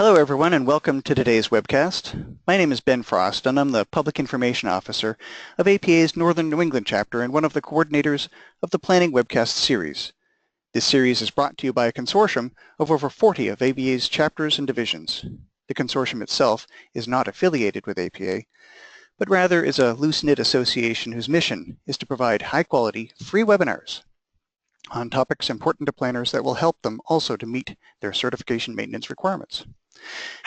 Hello everyone and welcome to today's webcast. My name is Ben Frost and I'm the Public Information Officer of APA's Northern New England chapter and one of the coordinators of the Planning Webcast series. This series is brought to you by a consortium of over 40 of APA's chapters and divisions. The consortium itself is not affiliated with APA, but rather is a loose-knit association whose mission is to provide high-quality, free webinars on topics important to planners that will help them also to meet their certification maintenance requirements.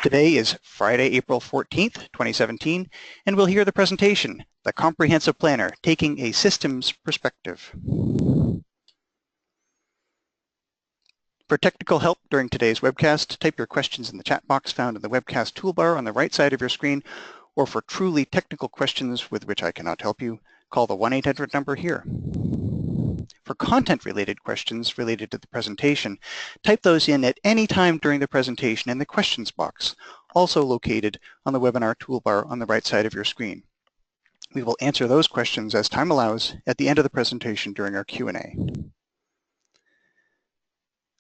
Today is Friday, April 14th, 2017, and we'll hear the presentation, The Comprehensive Planner, Taking a Systems Perspective. For technical help during today's webcast, type your questions in the chat box found in the webcast toolbar on the right side of your screen, or for truly technical questions with which I cannot help you, call the 1-800 number here. For content-related questions related to the presentation, type those in at any time during the presentation in the questions box, also located on the webinar toolbar on the right side of your screen. We will answer those questions as time allows at the end of the presentation during our Q&A.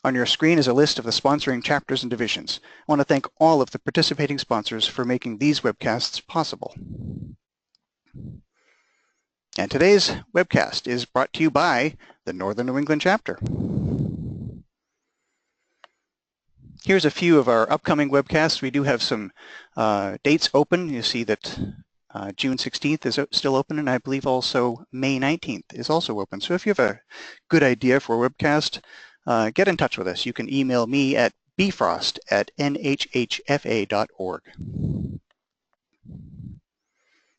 On your screen is a list of the sponsoring chapters and divisions. I want to thank all of the participating sponsors for making these webcasts possible. And today's webcast is brought to you by the Northern New England chapter. Here's a few of our upcoming webcasts. We do have some dates open. You see that June 16th is still open, and I believe also May 19th is also open. So if you have a good idea for a webcast, get in touch with us. You can email me at bfrost@nhhfa.org.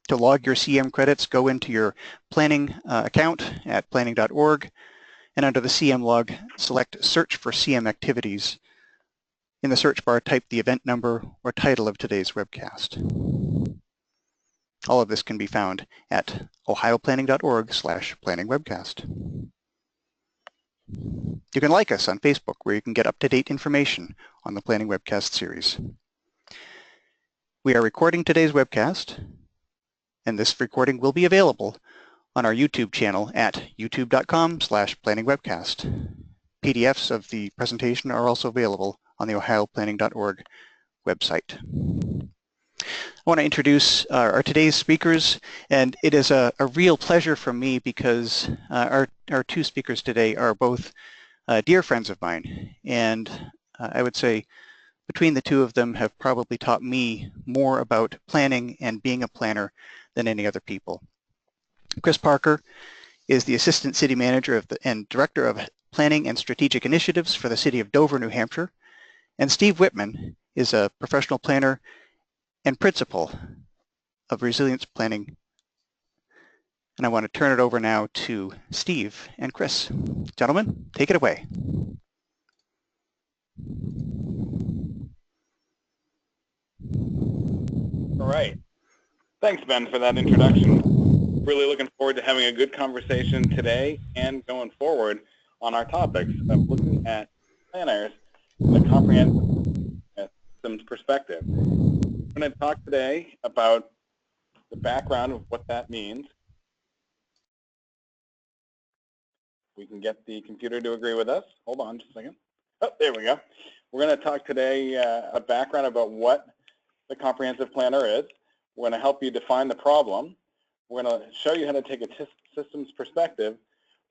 To log your CM credits, go into your planning account at planning.org, and under the CM log, select Search for CM Activities. In the search bar, type the event number or title of today's webcast. All of this can be found at ohioplanning.org/planningwebcast. You can like us on Facebook, where you can get up-to-date information on the Planning Webcast series. We are recording today's webcast, and this recording will be available on our YouTube channel at youtube.com/planningwebcast. PDFs of the presentation are also available on the ohioplanning.org website. I want to introduce our today's speakers, and it is a real pleasure for me because our two speakers today are both dear friends of mine, and I would say between the two of them have probably taught me more about planning and being a planner than any other people. Chris Parker is the Assistant City Manager and Director of Planning and Strategic Initiatives for the City of Dover, New Hampshire. And Steve Whitman is a professional planner and principal of Resilience Planning. And I want to turn it over now to Steve and Chris. Gentlemen, take it away. All right. Thanks, Ben, for that introduction. Really looking forward to having a good conversation today and going forward on our topics of looking at planners from a comprehensive systems perspective. I'm going to talk today about the background of what that means. We can get the computer to agree with us. Hold on just a second. Oh, there we go. We're going to talk today a background about what the comprehensive planner is. We're going to help you define the problem. We're going to show you how to take a systems perspective.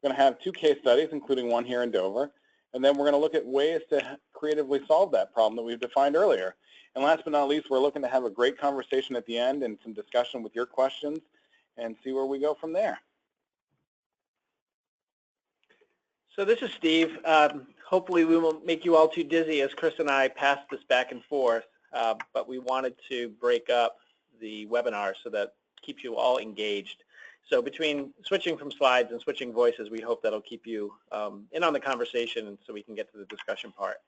We're going to have two case studies, including one here in Dover. And then we're going to look at ways to creatively solve that problem that we've defined earlier. And last but not least, we're looking to have a great conversation at the end and some discussion with your questions and see where we go from there. So this is Steve. Hopefully we won't make you all too dizzy as Chris and I pass this back and forth, but we wanted to break up the webinar so that keeps you all engaged. So between switching from slides and switching voices, we hope that'll keep you in on the conversation and so we can get to the discussion part.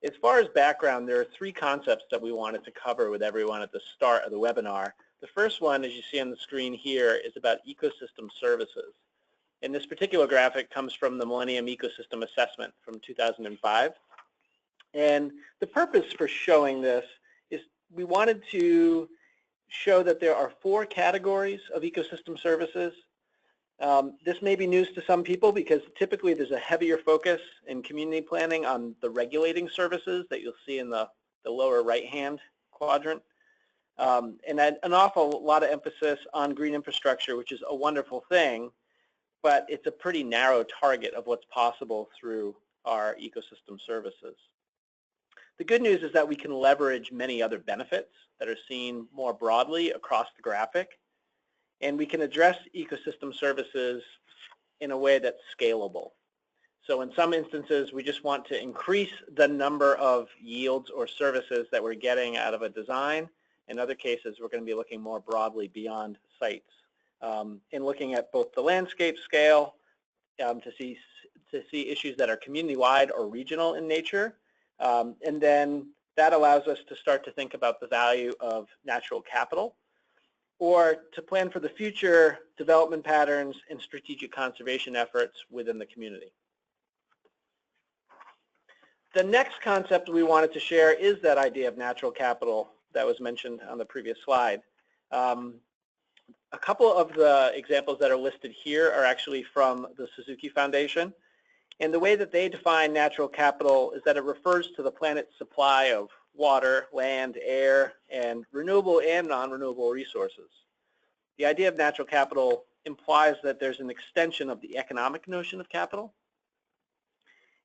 As far as background, there are three concepts that we wanted to cover with everyone at the start of the webinar. The first one, as you see on the screen here, is about ecosystem services. And this particular graphic comes from the Millennium Ecosystem Assessment from 2005. And the purpose for showing this is we wanted to show that there are four categories of ecosystem services. This may be news to some people because typically there's a heavier focus in community planning on the regulating services that you'll see in the the lower right-hand quadrant. And an awful lot of emphasis on green infrastructure, which is a wonderful thing, but it's a pretty narrow target of what's possible through our ecosystem services. The good news is that we can leverage many other benefits that are seen more broadly across the graphic, and we can address ecosystem services in a way that's scalable. So in some instances, we just want to increase the number of yields or services that we're getting out of a design. In other cases, we're going to be looking more broadly beyond sites, in looking at both the landscape scale to see issues that are community-wide or regional in nature, and then that allows us to start to think about the value of natural capital, or to plan for the future development patterns and strategic conservation efforts within the community. The next concept we wanted to share is that idea of natural capital that was mentioned on the previous slide. A couple of the examples that are listed here are actually from the Suzuki Foundation. And the way that they define natural capital is that it refers to the planet's supply of water, land, air, and renewable and non-renewable resources. The idea of natural capital implies that there's an extension of the economic notion of capital,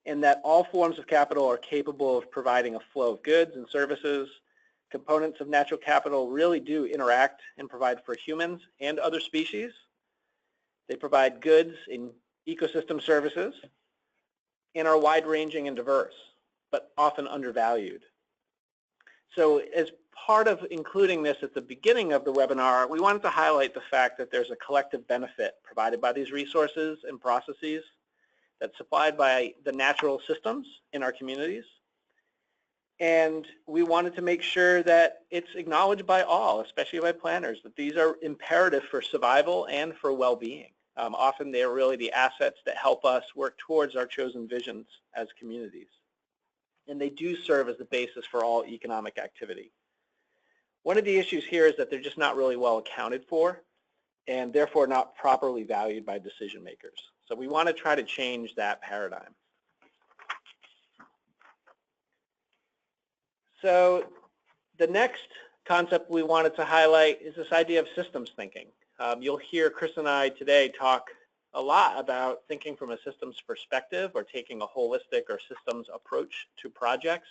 and that all forms of capital are capable of providing a flow of goods and services. Components of natural capital really do interact and provide for humans and other species. They provide goods in ecosystem services and are wide-ranging and diverse, but often undervalued. So as part of including this at the beginning of the webinar, we wanted to highlight the fact that there's a collective benefit provided by these resources and processes that's supplied by the natural systems in our communities. And we wanted to make sure that it's acknowledged by all, especially by planners, that these are imperative for survival and for well-being. Often they're really the assets that help us work towards our chosen visions as communities. And they do serve as the basis for all economic activity. One of the issues here is that they're just not really well accounted for, and therefore not properly valued by decision makers. So we want to try to change that paradigm. So the next concept we wanted to highlight is this idea of systems thinking. You'll hear Chris and I today talk a lot about thinking from a systems perspective or taking a holistic or systems approach to projects.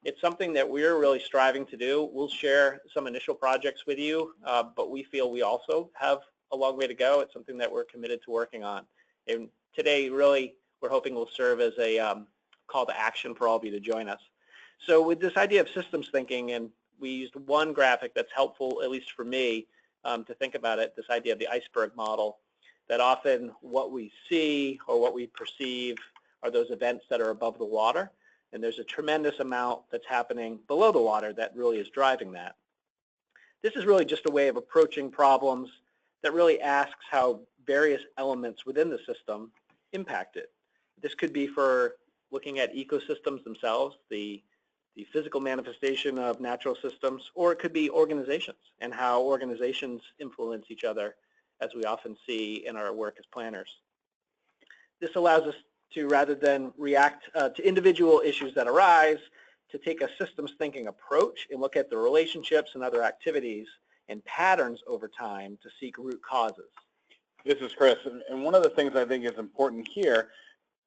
It's something that we're really striving to do. We'll share some initial projects with you, but we feel we also have a long way to go. It's something that we're committed to working on. And today, really, we're hoping will serve as a call to action for all of you to join us. So with this idea of systems thinking, and we used one graphic that's helpful, at least for me, to think about it, this idea of the iceberg model, that often what we see or what we perceive are those events that are above the water, and there's a tremendous amount that's happening below the water that really is driving that. This is really just a way of approaching problems that really asks how various elements within the system impact it. This could be for looking at ecosystems themselves, the physical manifestation of natural systems, or it could be organizations and how organizations influence each other, as we often see in our work as planners. This allows us to, rather than react to individual issues that arise, to take a systems thinking approach and look at the relationships and other activities and patterns over time to seek root causes. This is Chris, and one of the things I think is important here,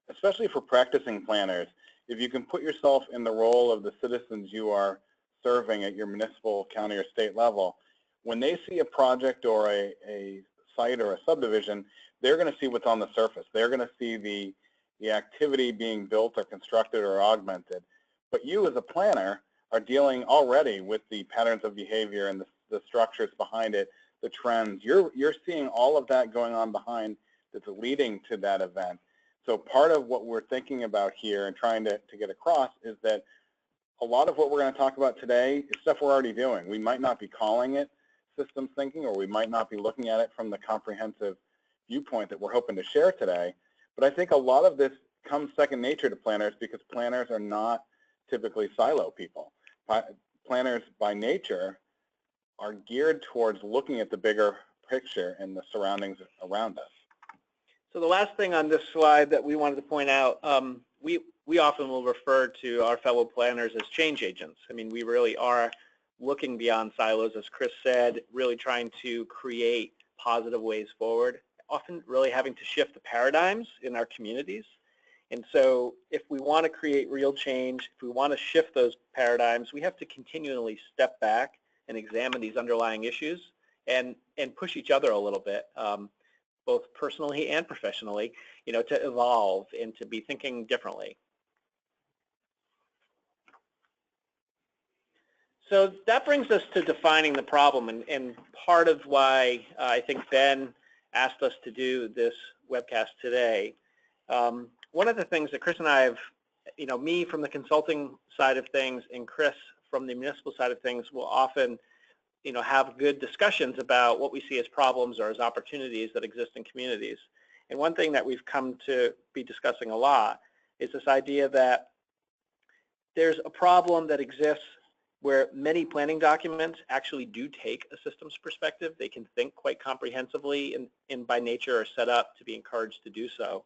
especially for practicing planners, if you can put yourself in the role of the citizens you are serving at your municipal, county, or state level, when they see a project or a site or a subdivision, they're going to see what's on the surface. They're going to see the activity being built or constructed or augmented. But you as a planner are dealing already with the patterns of behavior and the structures behind it, the trends. You're seeing all of that going on behind that's leading to that event. So part of what we're thinking about here and trying to get across is that a lot of what we're going to talk about today is stuff we're already doing. We might not be calling it systems thinking, or we might not be looking at it from the comprehensive viewpoint that we're hoping to share today. But I think a lot of this comes second nature to planners because planners are not typically silo people. Planners by nature are geared towards looking at the bigger picture and the surroundings around us. So the last thing on this slide that we wanted to point out, we we often will refer to our fellow planners as change agents. I mean, we really are looking beyond silos, as Chris said, really trying to create positive ways forward, often really having to shift the paradigms in our communities. And so if we want to create real change, if we want to shift those paradigms, we have to continually step back and examine these underlying issues and push each other a little bit, both personally and professionally, to evolve and to be thinking differently. So that brings us to defining the problem, and part of why I think Ben asked us to do this webcast today. One of the things that Chris and I have, me from the consulting side of things and Chris from the municipal side of things will often, have good discussions about what we see as problems or as opportunities that exist in communities. And one thing that we've come to be discussing a lot is this idea that there's a problem that exists where many planning documents actually do take a systems perspective. They can think quite comprehensively and by nature are set up to be encouraged to do so.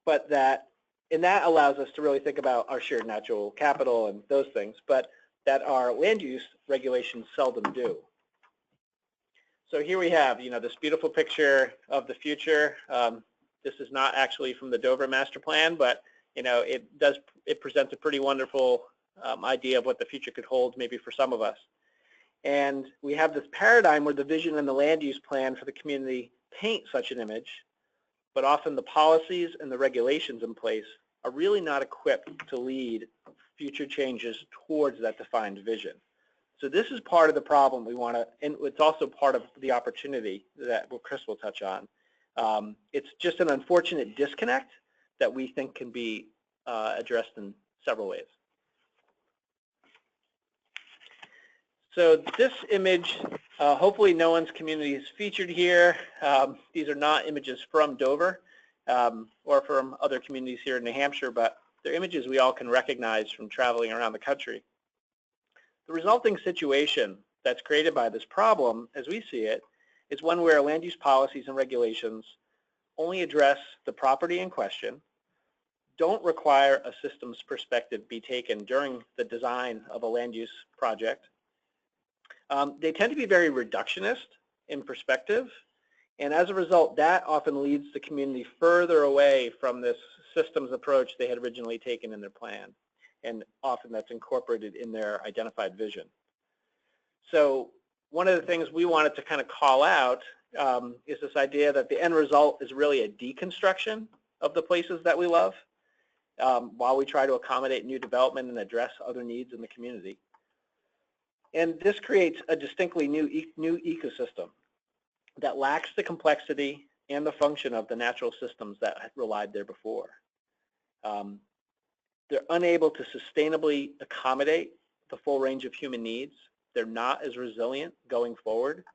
But that allows us to really think about our shared natural capital and those things, but that our land use regulations seldom do. So here we have, this beautiful picture of the future. This is not actually from the Dover Master Plan, but it presents a pretty wonderful idea of what the future could hold, maybe for some of us. And we have this paradigm where the vision and the land use plan for the community paint such an image, but often the policies and the regulations in place are really not equipped to lead future changes towards that defined vision. So this is part of the problem we want to, and it's also part of the opportunity that Chris will touch on. It's just an unfortunate disconnect that we think can be addressed in several ways. So this image, hopefully no one's community is featured here. These are not images from Dover or from other communities here in New Hampshire, but they're images we all can recognize from traveling around the country. The resulting situation that's created by this problem, as we see it, is one where land use policies and regulations only address the property in question, don't require a systems perspective be taken during the design of a land use project. They tend to be very reductionist in perspective, and as a result, that often leads the community further away from this systems approach they had originally taken in their plan, and often that's incorporated in their identified vision. So one of the things we wanted to kind of call out is this idea that the end result is really a deconstruction of the places that we love while we try to accommodate new development and address other needs in the community. And this creates a distinctly new ecosystem that lacks the complexity and the function of the natural systems that had relied there before. They're unable to sustainably accommodate the full range of human needs. They're not as resilient going forward.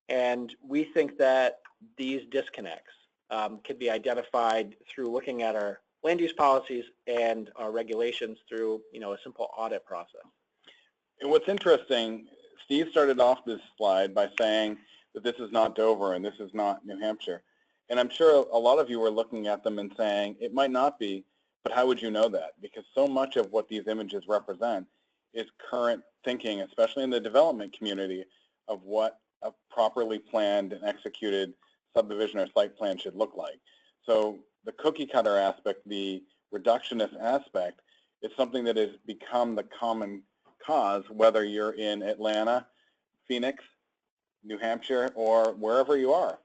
And we think that these disconnects can be identified through looking at our land use policies and our regulations through a simple audit process. And what's interesting, Steve started off this slide by saying that this is not Dover and this is not New Hampshire. And I'm sure a lot of you were looking at them and saying, it might not be, but how would you know that? Because so much of what these images represent is current thinking, especially in the development community, of what a properly planned and executed subdivision or site plan should look like. So the cookie cutter aspect, the reductionist aspect, is something that has become the common cause, whether you're in Atlanta, Phoenix, New Hampshire, or wherever you are.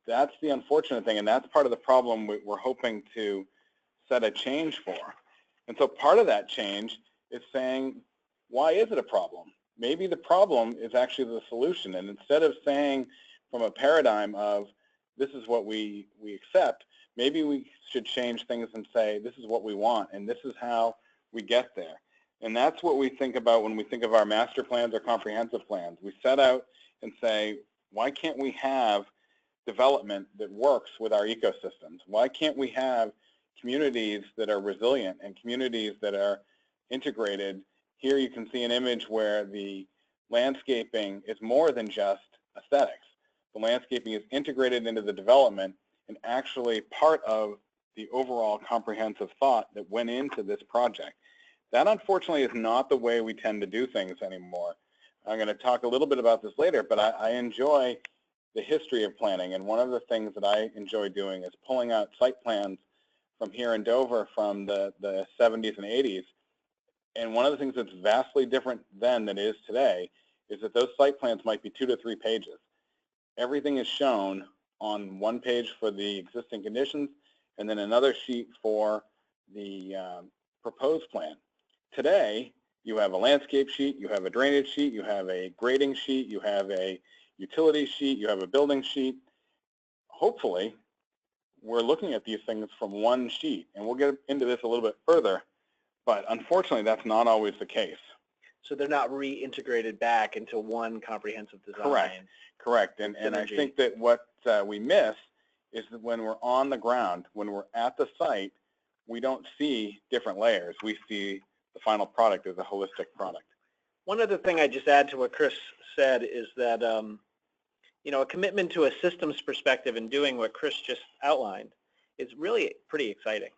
That's the unfortunate thing, and that's part of the problem we're hoping to set a change for. And so part of that change is saying, why is it a problem? Maybe the problem is actually the solution, and instead of saying from a paradigm of this is what we accept, maybe we should change things and say this is what we want, and this is how we get there. And that's what we think about when we think of our master plans or comprehensive plans. We set out and say, why can't we have development that works with our ecosystems? Why can't we have communities that are resilient and communities that are integrated? Here you can see an image where the landscaping is more than just aesthetics. The landscaping is integrated into the development and actually part of the overall comprehensive thought that went into this project. That unfortunately is not the way we tend to do things anymore. I'm going to talk a little bit about this later, but I enjoy the history of planning, and one of the things that I enjoy doing is pulling out site plans from here in Dover from the 70s and 80s. And one of the things that's vastly different then than it is today is that those site plans might be 2 to 3 pages. Everything is shown on one page for the existing conditions and then another sheet for the proposed plan. Today, you have a landscape sheet, you have a drainage sheet, you have a grading sheet, you have a utility sheet, you have a building sheet. Hopefully, we're looking at these things from one sheet, and we'll get into this a little bit further, but unfortunately, that's not always the case. So they're not reintegrated back into one comprehensive design. Correct. And I think that what we miss is that when we're on the ground, when we're at the site, we don't see different layers. We see the final product as a holistic product. One other thing I just add to what Chris said is that, you know, a commitment to a systems perspective and doing what Chris just outlined is really pretty exciting.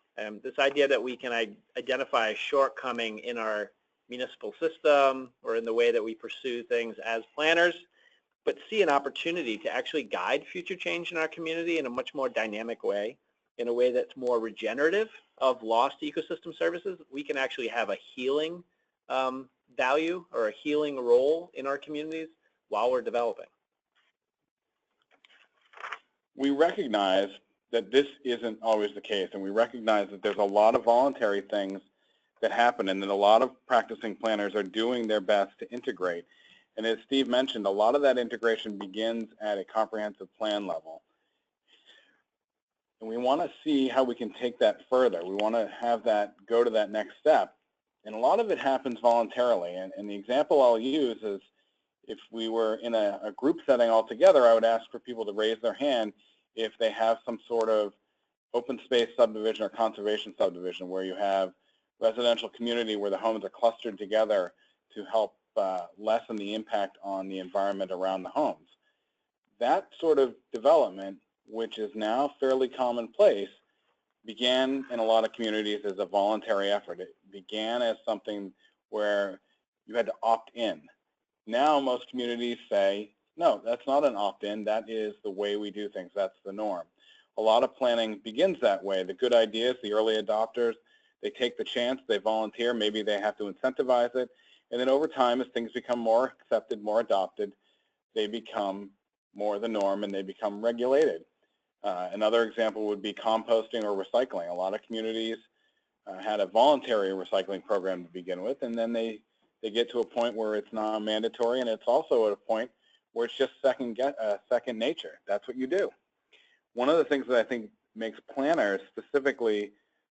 This idea that we can identify a shortcoming in our municipal system or in the way that we pursue things as planners, but see an opportunity to actually guide future change in our community in a much more dynamic way, in a way that's more regenerative of lost ecosystem services. We can actually have a healing value or a healing role in our communities while we're developing. We recognize that this isn't always the case, and we recognize that there's a lot of voluntary things that happen and that a lot of practicing planners are doing their best to integrate. And as Steve mentioned, a lot of that integration begins at a comprehensive plan level. And we want to see how we can take that further. We want to have that go to that next step. And a lot of it happens voluntarily. And the example I'll use is if we were in a group setting all together, I would ask for people to raise their hand if they have some sort of open space subdivision or conservation subdivision where you have residential community where the homes are clustered together to help lessen the impact on the environment around the homes. That sort of development, which is now fairly commonplace, began in a lot of communities as a voluntary effort. It began as something where you had to opt in. Now most communities say, no, that's not an opt-in, that is the way we do things, that's the norm. A lot of planning begins that way. The good ideas, the early adopters, they take the chance, they volunteer, maybe they have to incentivize it, and then over time as things become more accepted, more adopted, they become more the norm and they become regulated. Another example would be composting or recycling. A lot of communities had a voluntary recycling program to begin with, and then they get to a point where it's not mandatory, and it's also at a point where it's just second nature. That's what you do. One of the things that I think makes planners, specifically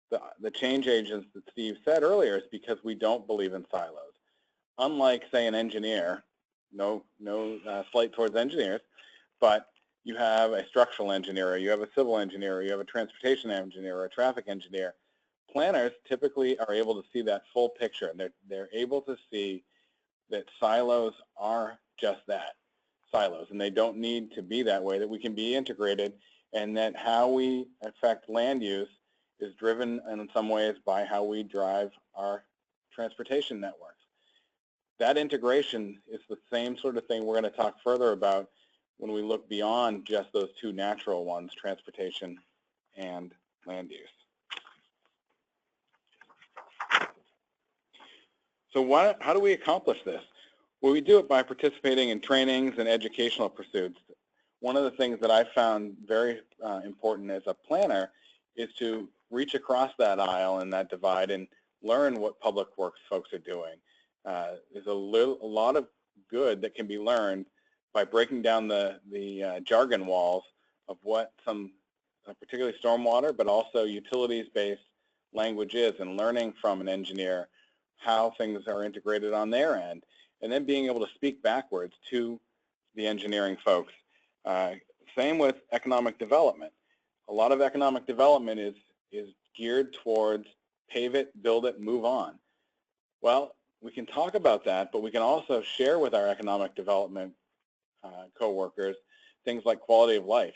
the change agents that Steve said earlier, is because we don't believe in silos. Unlike, say, an engineer, no slight towards engineers, but you have a structural engineer, or you have a civil engineer, or you have a transportation engineer, or a traffic engineer. Planners typically are able to see that full picture, and they're able to see that silos are just that, silos, and they don't need to be that way, that we can be integrated, and that how we affect land use is driven in some ways by how we drive our transportation networks. That integration is the same sort of thing we're going to talk further about when we look beyond just those two natural ones, transportation and land use. So how do we accomplish this? Well, we do it by participating in trainings and educational pursuits. One of the things that I found very important as a planner is to reach across that aisle and that divide and learn what public works folks are doing. There's a lot of good that can be learned by breaking down the jargon walls of what some, particularly stormwater, but also utilities-based language is, and learning from an engineer how things are integrated on their end, and then being able to speak backwards to the engineering folks. Same with economic development. A lot of economic development is geared towards pave it, build it, move on. Well, we can talk about that, but we can also share with our economic development co-workers things like quality of life.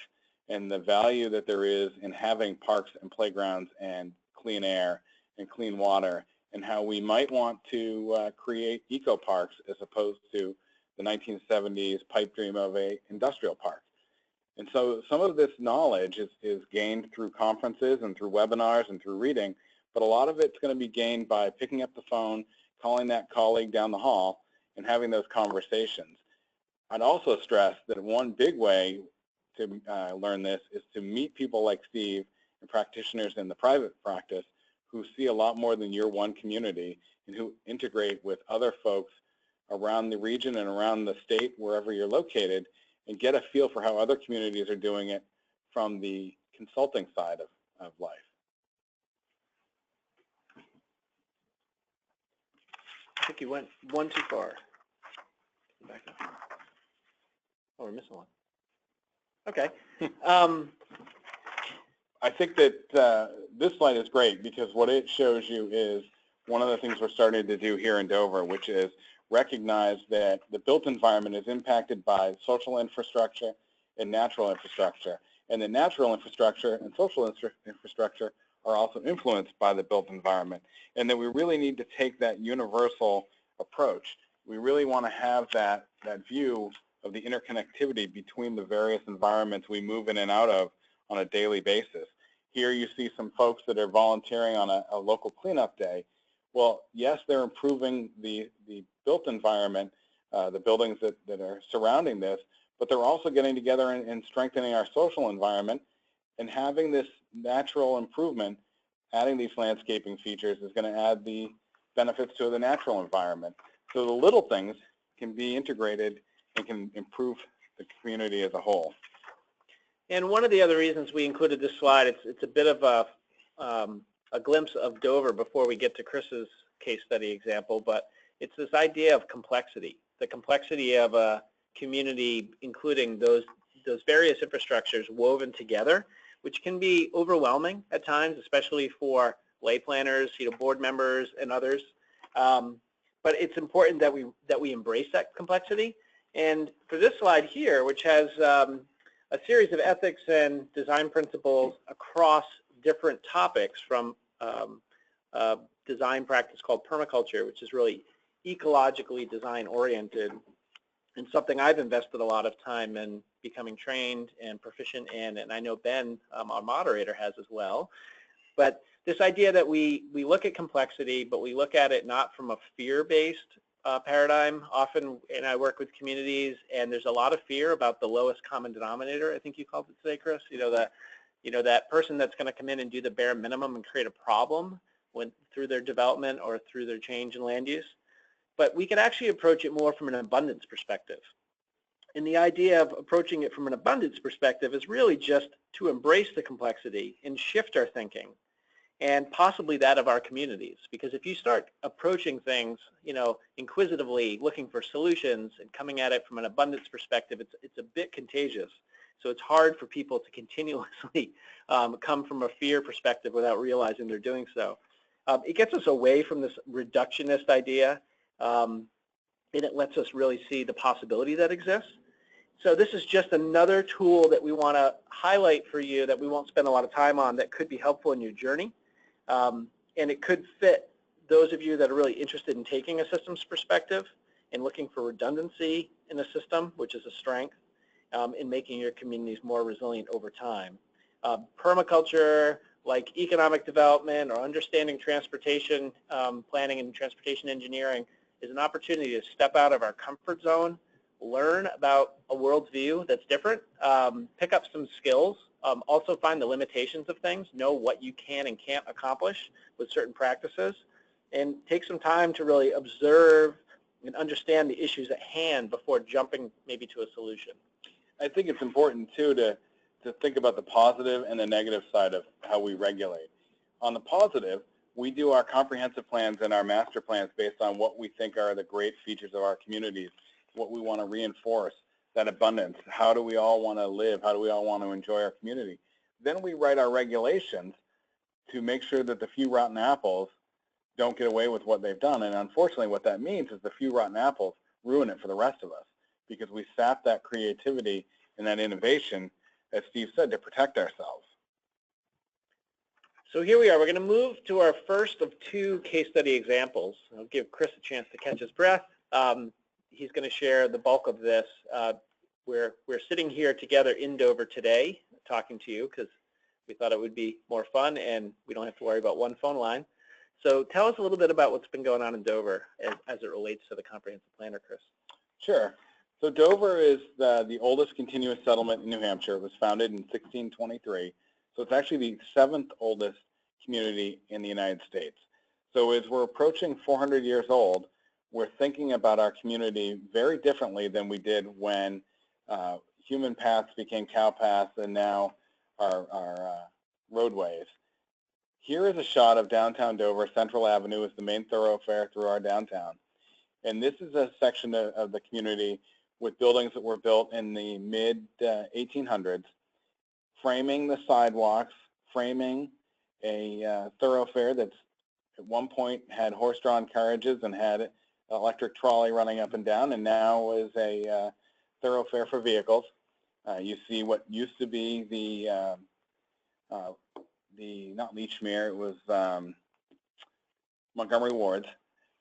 and the value that there is in having parks and playgrounds and clean air and clean water, and how we might want to create eco parks as opposed to the 1970s pipe dream of a industrial park. And so some of this knowledge is gained through conferences and through webinars and through reading, but a lot of it's going to be gained by picking up the phone, calling that colleague down the hall, and having those conversations. I'd also stress that one big way to learn this is to meet people like Steve and practitioners in the private practice who see a lot more than your one community and who integrate with other folks around the region and around the state, wherever you're located, and get a feel for how other communities are doing it from the consulting side of life. I think you went one too far. Back up. Oh, we're missing one. Okay. I think that this slide is great because what it shows you is one of the things we're starting to do here in Dover, which is recognize that the built environment is impacted by social infrastructure and natural infrastructure, and the natural infrastructure and social infrastructure are also influenced by the built environment, and that we really need to take that universal approach. We really want to have that view of the interconnectivity between the various environments we move in and out of on a daily basis. Here you see some folks that are volunteering on a local cleanup day. Well, yes, they're improving the built environment, the buildings that are surrounding this, but they're also getting together and strengthening our social environment, and having this natural improvement, adding these landscaping features is going to add the benefits to the natural environment. So the little things can be integrated and can improve the community as a whole. And one of the other reasons we included this slide, it's a bit of a glimpse of Dover before we get to Chris's case study example, but it's this idea of complexity, the complexity of a community including those various infrastructures woven together, which can be overwhelming at times, especially for lay planners, board members and others. But it's important that we embrace that complexity. And for this slide here, which has a series of ethics and design principles across different topics, from a design practice called permaculture, which is really ecologically design oriented, and something I've invested a lot of time in becoming trained and proficient in, and I know Ben, our moderator, has as well. But this idea that we look at complexity, but we look at it not from a fear-based paradigm. Often, and I work with communities, and there's a lot of fear about the lowest common denominator, I think you called it today, Chris. That person that's going to come in and do the bare minimum and create a problem through their development or through their change in land use. But we can actually approach it more from an abundance perspective. And the idea of approaching it from an abundance perspective is really just to embrace the complexity and shift our thinking, and possibly that of our communities. Because if you start approaching things, inquisitively, looking for solutions and coming at it from an abundance perspective, it's a bit contagious. So it's hard for people to continuously come from a fear perspective without realizing they're doing so. It gets us away from this reductionist idea, and it lets us really see the possibility that exists. So this is just another tool that we want to highlight for you that we won't spend a lot of time on, that could be helpful in your journey. And it could fit those of you that are really interested in taking a systems perspective and looking for redundancy in a system, which is a strength, in making your communities more resilient over time. Permaculture, like economic development or understanding transportation planning and transportation engineering, is an opportunity to step out of our comfort zone, learn about a worldview that's different, pick up some skills, also find the limitations of things, know what you can and can't accomplish with certain practices, and take some time to really observe and understand the issues at hand before jumping maybe to a solution. I think it's important too to think about the positive and the negative side of how we regulate. On the positive, we do our comprehensive plans and our master plans based on what we think are the great features of our communities, what we want to reinforce, that abundance. How do we all want to live? How do we all want to enjoy our community? Then we write our regulations to make sure that the few rotten apples don't get away with what they've done. And unfortunately, what that means is the few rotten apples ruin it for the rest of us, because we sap that creativity and that innovation as Steve said, to protect ourselves. So here we are. We're going to move to our first of two case study examples. I'll give Chris a chance to catch his breath. He's going to share the bulk of this. We're sitting here together in Dover today talking to you because we thought it would be more fun and we don't have to worry about one phone line. So tell us a little bit about what's been going on in Dover as it relates to the comprehensive planner, Chris. Sure. So Dover is the oldest continuous settlement in New Hampshire. It was founded in 1623. So it's actually the 7th oldest community in the United States. So as we're approaching 400 years old, we're thinking about our community very differently than we did when human paths became cow paths and now our roadways. Here is a shot of downtown Dover. Central Avenue is the main thoroughfare through our downtown. And this is a section of the community with buildings that were built in the mid-1800s, framing the sidewalks, framing a thoroughfare that's at one point had horse-drawn carriages and had an electric trolley running up and down, and now is a thoroughfare for vehicles. You see what used to be the not Leechmere, it was Montgomery Ward's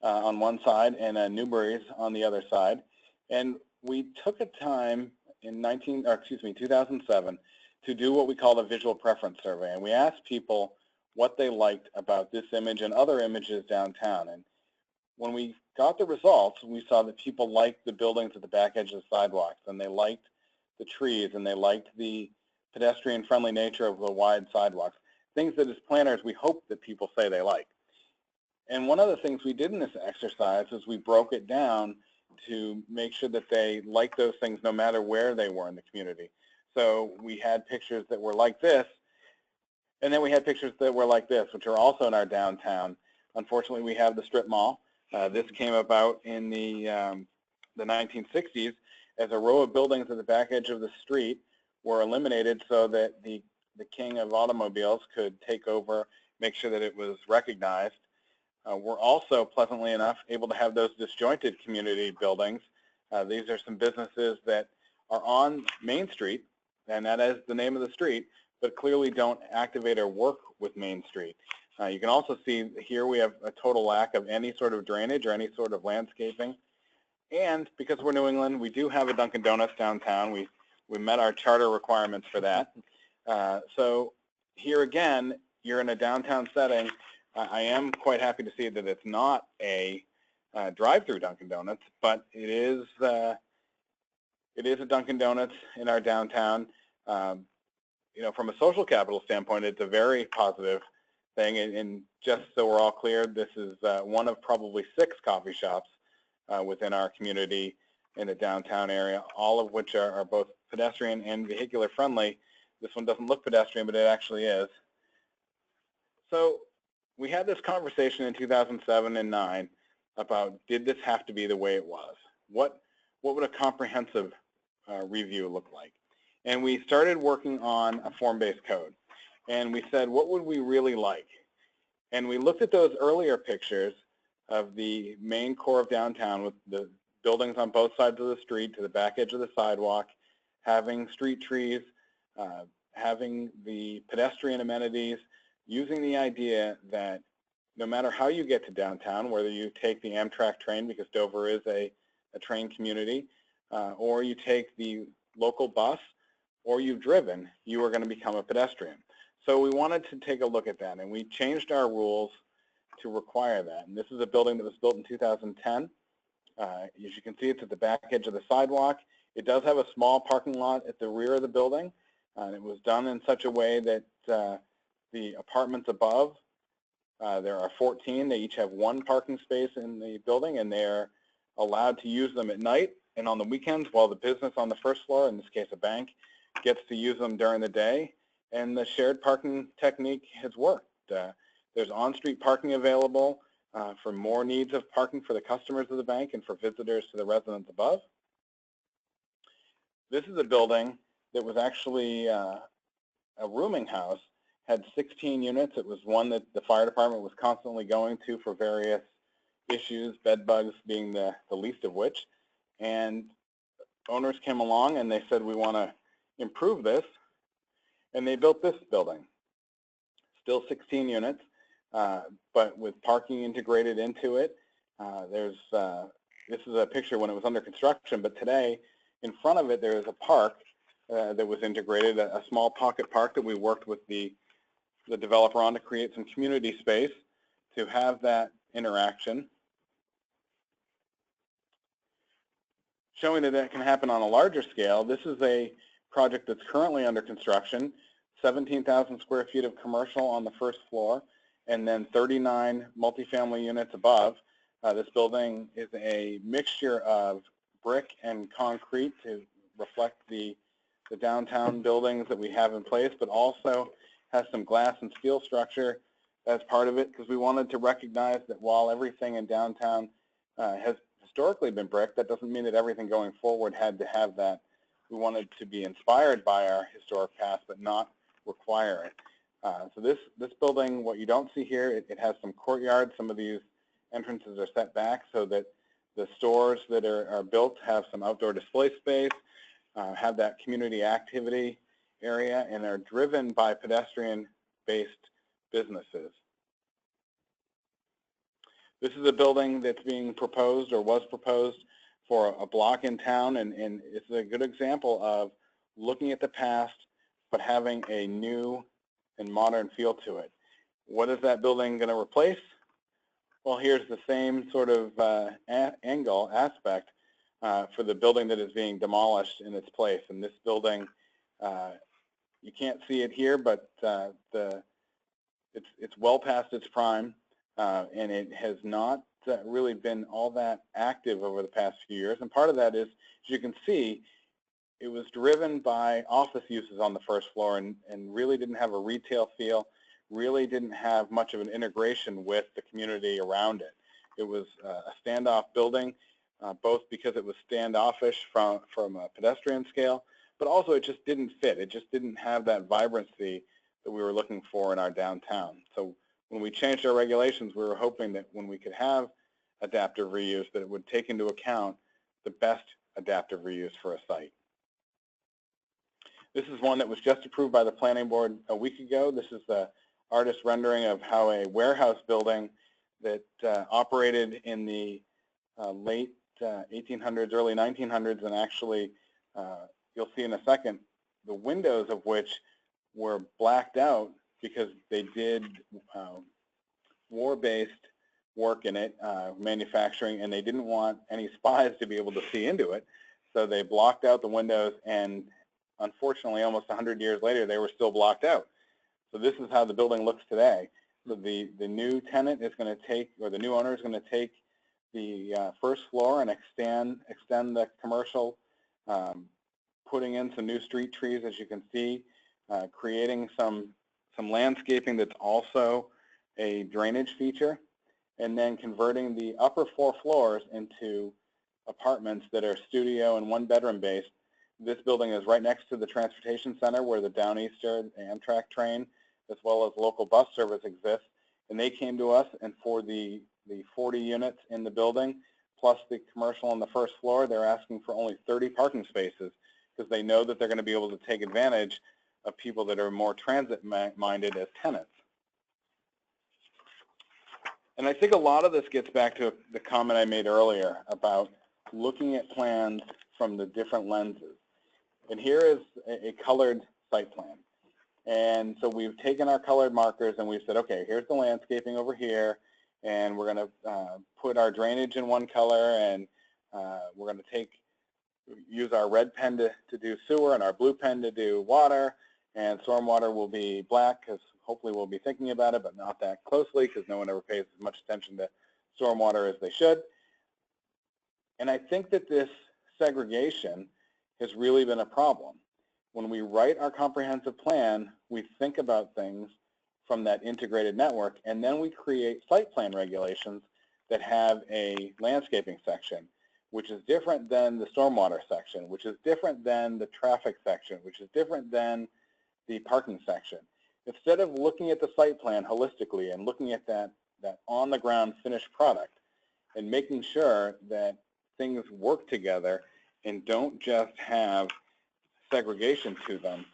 on one side and Newbury's on the other side. And we took a time in 2007 to do what we call a visual preference survey. And we asked people what they liked about this image and other images downtown. And when we got the results, we saw that people liked the buildings at the back edge of the sidewalks, and they liked the trees, and they liked the pedestrian-friendly nature of the wide sidewalks, things that as planners we hope that people say they like. And one of the things we did in this exercise is we broke it down to make sure that they liked those things no matter where they were in the community. So we had pictures that were like this, and then we had pictures that were like this, which are also in our downtown. Unfortunately, we have the strip mall. This came about in the 1960s as a row of buildings at the back edge of the street were eliminated so that the king of automobiles could take over, make sure that it was recognized. We're also, pleasantly enough, able to have those disjointed community buildings. These are some businesses that are on Main Street, and that is the name of the street, but clearly don't activate or work with Main Street. You can also see here we have a total lack of any sort of drainage or any sort of landscaping. And because we're New England, we do have a Dunkin' Donuts downtown. We met our charter requirements for that. So here again, you're in a downtown setting. I am quite happy to see that it's not a drive-through Dunkin' Donuts, but it is a Dunkin' Donuts in our downtown. You know, from a social capital standpoint, it's a very positive thing. And just so we're all clear, this is one of probably 6 coffee shops within our community in the downtown area, all of which are both pedestrian and vehicular friendly. This one doesn't look pedestrian, but it actually is. So we had this conversation in 2007 and 2009 about, did this have to be the way it was? What would a comprehensive review look like? And we started working on a form-based code. And we said, what would we really like? And we looked at those earlier pictures of the main core of downtown with the buildings on both sides of the street to the back edge of the sidewalk, having street trees, having the pedestrian amenities, using the idea that no matter how you get to downtown, whether you take the Amtrak train, because Dover is a train community, or you take the local bus, or you've driven, you are going to become a pedestrian. So we wanted to take a look at that, and we changed our rules to require that. And this is a building that was built in 2010. As you can see, it's at the back edge of the sidewalk. It does have a small parking lot at the rear of the building, and it was done in such a way that the apartments above, there are 14. They each have 1 parking space in the building, and they're allowed to use them at night and on the weekends, while the business on the first floor, in this case a bank, gets to use them during the day. And the shared parking technique has worked. There's on-street parking available for more needs of parking for the customers of the bank and for visitors to the residents above. This is a building that was actually a rooming house, had 16 units. It was one that the fire department was constantly going to for various issues, bed bugs being the least of which. And owners came along and they said, we want to improve this. And they built this building, still 16 units, but with parking integrated into it. This is a picture when it was under construction, but today in front of it there is a park that was integrated, a small pocket park that we worked with the developer on to create some community space to have that interaction, showing that it can happen on a larger scale. This is a project that's currently under construction, 17,000 square feet of commercial on the first floor, and then 39 multifamily units above. This building is a mixture of brick and concrete to reflect the downtown buildings that we have in place, but also has some glass and steel structure as part of it, because we wanted to recognize that while everything in downtown has historically been brick, that doesn't mean that everything going forward had to have that. We wanted to be inspired by our historic past, but not require it. So this building, what you don't see here, it has some courtyards. Some of these entrances are set back so that the stores that are built have some outdoor display space, have that community activity area, and are driven by pedestrian-based businesses. This is a building that's being proposed or was proposed for a block in town, and it's a good example of looking at the past but having a new and modern feel to it. What is that building going to replace? Well, here's the same sort of aspect for the building that is being demolished in its place. And this building, you can't see it here, but it's well past its prime, and it has not really been all that active over the past few years. And part of that is, as you can see, it was driven by office uses on the first floor and really didn't have a retail feel, really didn't have much of an integration with the community around it. It was a standoff building, both because it was standoffish from a pedestrian scale, but also it just didn't fit. It just didn't have that vibrancy that we were looking for in our downtown. So when we changed our regulations, we were hoping that when we could have adaptive reuse, that it would take into account the best adaptive reuse for a site. This is one that was just approved by the planning board a week ago. This is the artist rendering of how a warehouse building that operated in the late 1800s, early 1900s, and actually, you'll see in a second, the windows of which were blacked out because they did war-based work in it, manufacturing, and they didn't want any spies to be able to see into it. So they blocked out the windows, and unfortunately, almost 100 years later, they were still blocked out. So this is how the building looks today. So the new tenant is going to take, or the new owner is going to take the first floor and extend the commercial, putting in some new street trees, as you can see, creating some landscaping that's also a drainage feature, and then converting the upper 4 floors into apartments that are studio and 1-bedroom based. This building is right next to the transportation center where the Downeaster Amtrak train, as well as local bus service exists. And they came to us, and for the 40 units in the building, plus the commercial on the first floor, they're asking for only 30 parking spaces because they know that they're going to be able to take advantage of people that are more transit-minded as tenants. And I think a lot of this gets back to the comment I made earlier about looking at plans from the different lenses. And here is a colored site plan. And so we've taken our colored markers and we've said, okay, here's the landscaping over here, and we're going to put our drainage in one color, and we're going to use our red pen to do sewer and our blue pen to do water, and stormwater will be black because hopefully we'll be thinking about it, but not that closely because no one ever pays as much attention to stormwater as they should. And I think that this segregation has really been a problem. When we write our comprehensive plan, we think about things from that integrated network, and then we create site plan regulations that have a landscaping section, which is different than the stormwater section, which is different than the traffic section, which is different than the parking section. Instead of looking at the site plan holistically and looking at that on-the-ground finished product and making sure that things work together and don't just have segregation to them,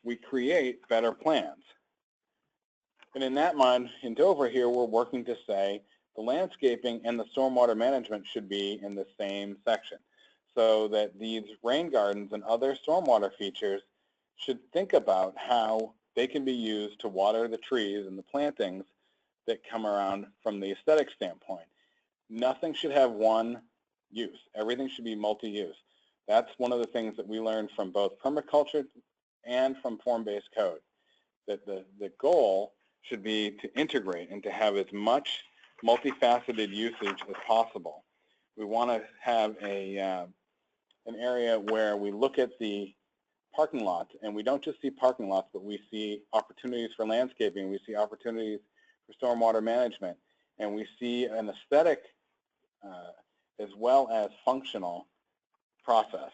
we create better plans. And in that mind, in Dover here, we're working to say the landscaping and the stormwater management should be in the same section, so that these rain gardens and other stormwater features should think about how they can be used to water the trees and the plantings that come around from the aesthetic standpoint. Nothing should have one use. Everything should be multi-use. That's one of the things that we learned from both permaculture and from form-based code, that the goal should be to integrate and to have as much multifaceted usage as possible. We want to have an area where we look at the parking lots, and we don't just see parking lots, but we see opportunities for landscaping, we see opportunities for stormwater management, and we see an aesthetic as well as functional process.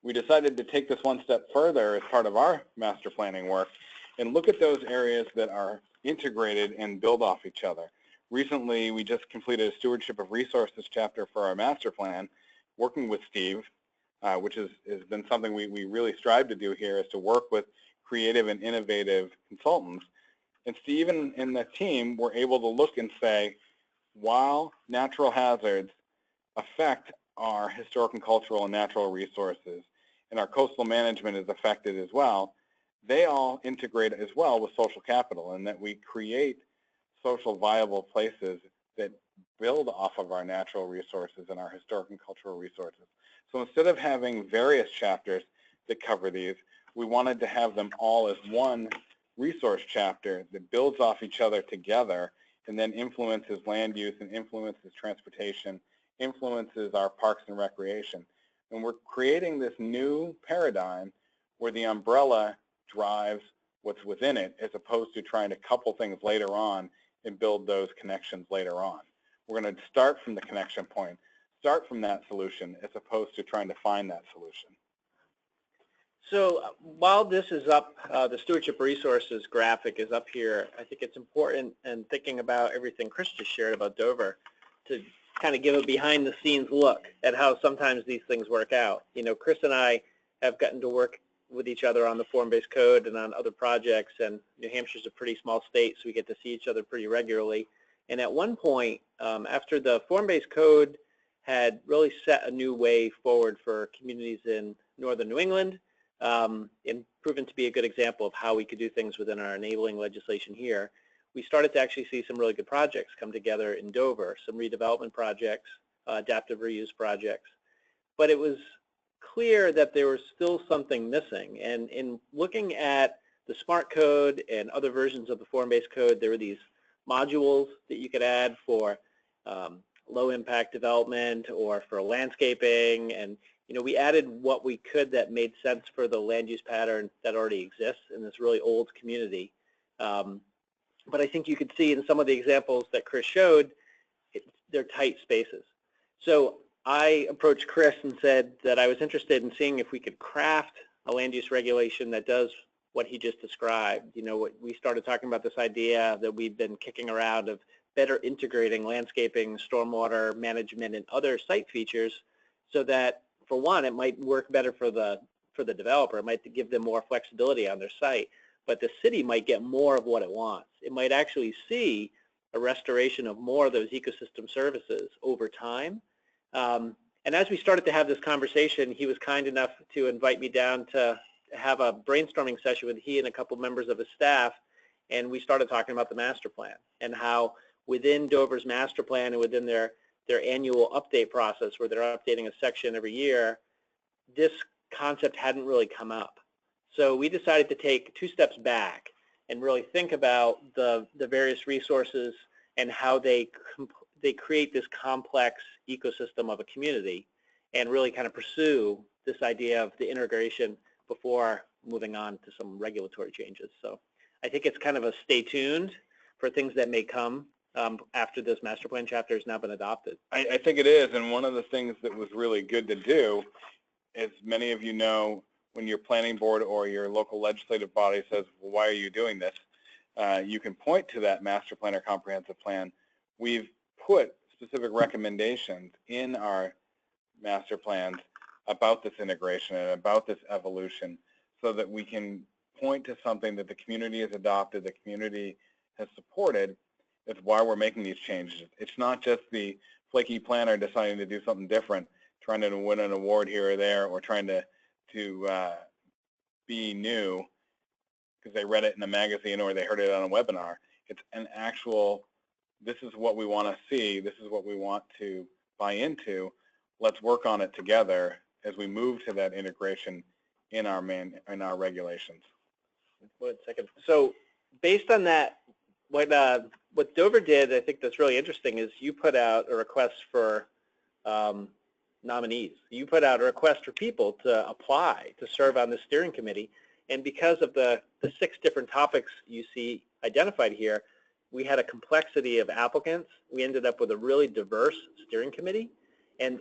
We decided to take this one step further as part of our master planning work and look at those areas that are integrated and build off each other. Recently, we just completed a stewardship of resources chapter for our master plan, working with Steve, which has been something we really strive to do here, is to work with creative and innovative consultants. And Steve and the team were able to look and say, while natural hazards affect our historic and cultural and natural resources, and our coastal management is affected as well, they all integrate as well with social capital, and that we create social viable places that build off of our natural resources and our historic and cultural resources. So instead of having various chapters that cover these, we wanted to have them all as one resource chapter that builds off each other together and then influences land use and influences transportation, influences our parks and recreation. And we're creating this new paradigm where the umbrella drives what's within it, as opposed to trying to couple things later on and build those connections later on. We're going to start from the connection point, start from that solution, as opposed to trying to find that solution. So while this is up, the stewardship resources graphic is up here, I think it's important, and thinking about everything Chris just shared about Dover, to kind of give a behind the scenes look at how sometimes these things work out. You know, Chris and I have gotten to work with each other on the form-based code and on other projects, and New Hampshire's a pretty small state, so we get to see each other pretty regularly. And at one point, after the form-based code had really set a new way forward for communities in northern New England, and proven to be a good example of how we could do things within our enabling legislation here, we started to actually see some really good projects come together in Dover, some redevelopment projects, adaptive reuse projects. But it was clear that there was still something missing. And in looking at the smart code and other versions of the form-based code, there were these modules that you could add for low impact development or for landscaping. And you know, we added what we could that made sense for the land use pattern that already exists in this really old community. But I think you could see in some of the examples that Chris showed, they're tight spaces. So I approached Chris and said that I was interested in seeing if we could craft a land use regulation that does what he just described. You know, we started talking about this idea that we've been kicking around of better integrating landscaping, stormwater management, and other site features, so that, for one, it might work better for the developer. It might give them more flexibility on their site, but the city might get more of what it wants. It might actually see a restoration of more of those ecosystem services over time. And as we started to have this conversation, he was kind enough to invite me down to have a brainstorming session with he and a couple members of his staff, and we started talking about the master plan and how within Dover's master plan and within their annual update process, where they're updating a section every year, this concept hadn't really come up. So we decided to take 2 steps back and really think about the various resources and how they create this complex ecosystem of a community, and really kind of pursue this idea of the integration before moving on to some regulatory changes. So I think it's kind of a stay tuned for things that may come after this master plan chapter has now been adopted. I think it is, and one of the things that was really good to do, as many of you know, when your planning board or your local legislative body says, well, why are you doing this? You can point to that master plan or comprehensive plan. We've put specific recommendations in our master plans about this integration and about this evolution so that we can point to something that the community has adopted, the community has supported. That's why we're making these changes. It's not just the flaky planner deciding to do something different, trying to win an award here or there, or trying to be new because they read it in a magazine or they heard it on a webinar. It's an actual, this is what we want to see, this is what we want to buy into. Let's work on it together as we move to that integration in our regulations. 1 second. So based on that, what Dover did, I think that's really interesting, is you put out a request for nominees. You put out a request for people to apply to serve on the steering committee. And because of the 6 different topics you see identified here, we had a complexity of applicants. We ended up with a really diverse steering committee. And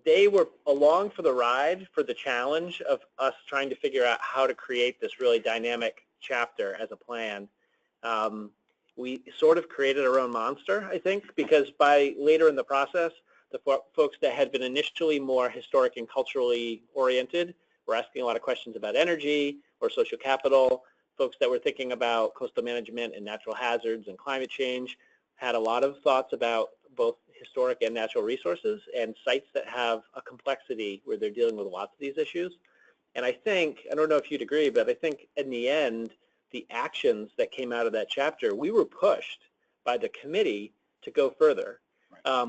they were along for the ride, for the challenge of us trying to figure out how to create this really dynamic chapter as a plan. We sort of created our own monster, I think, because by later in the process, the folks that had been initially more historic and culturally oriented were asking a lot of questions about energy or social capital. Folks that were thinking about coastal management and natural hazards and climate change had a lot of thoughts about both historic and natural resources and sites that have a complexity where they're dealing with lots of these issues. And I think, I don't know if you'd agree, but I think in the end, the actions that came out of that chapter, we were pushed by the committee to go further.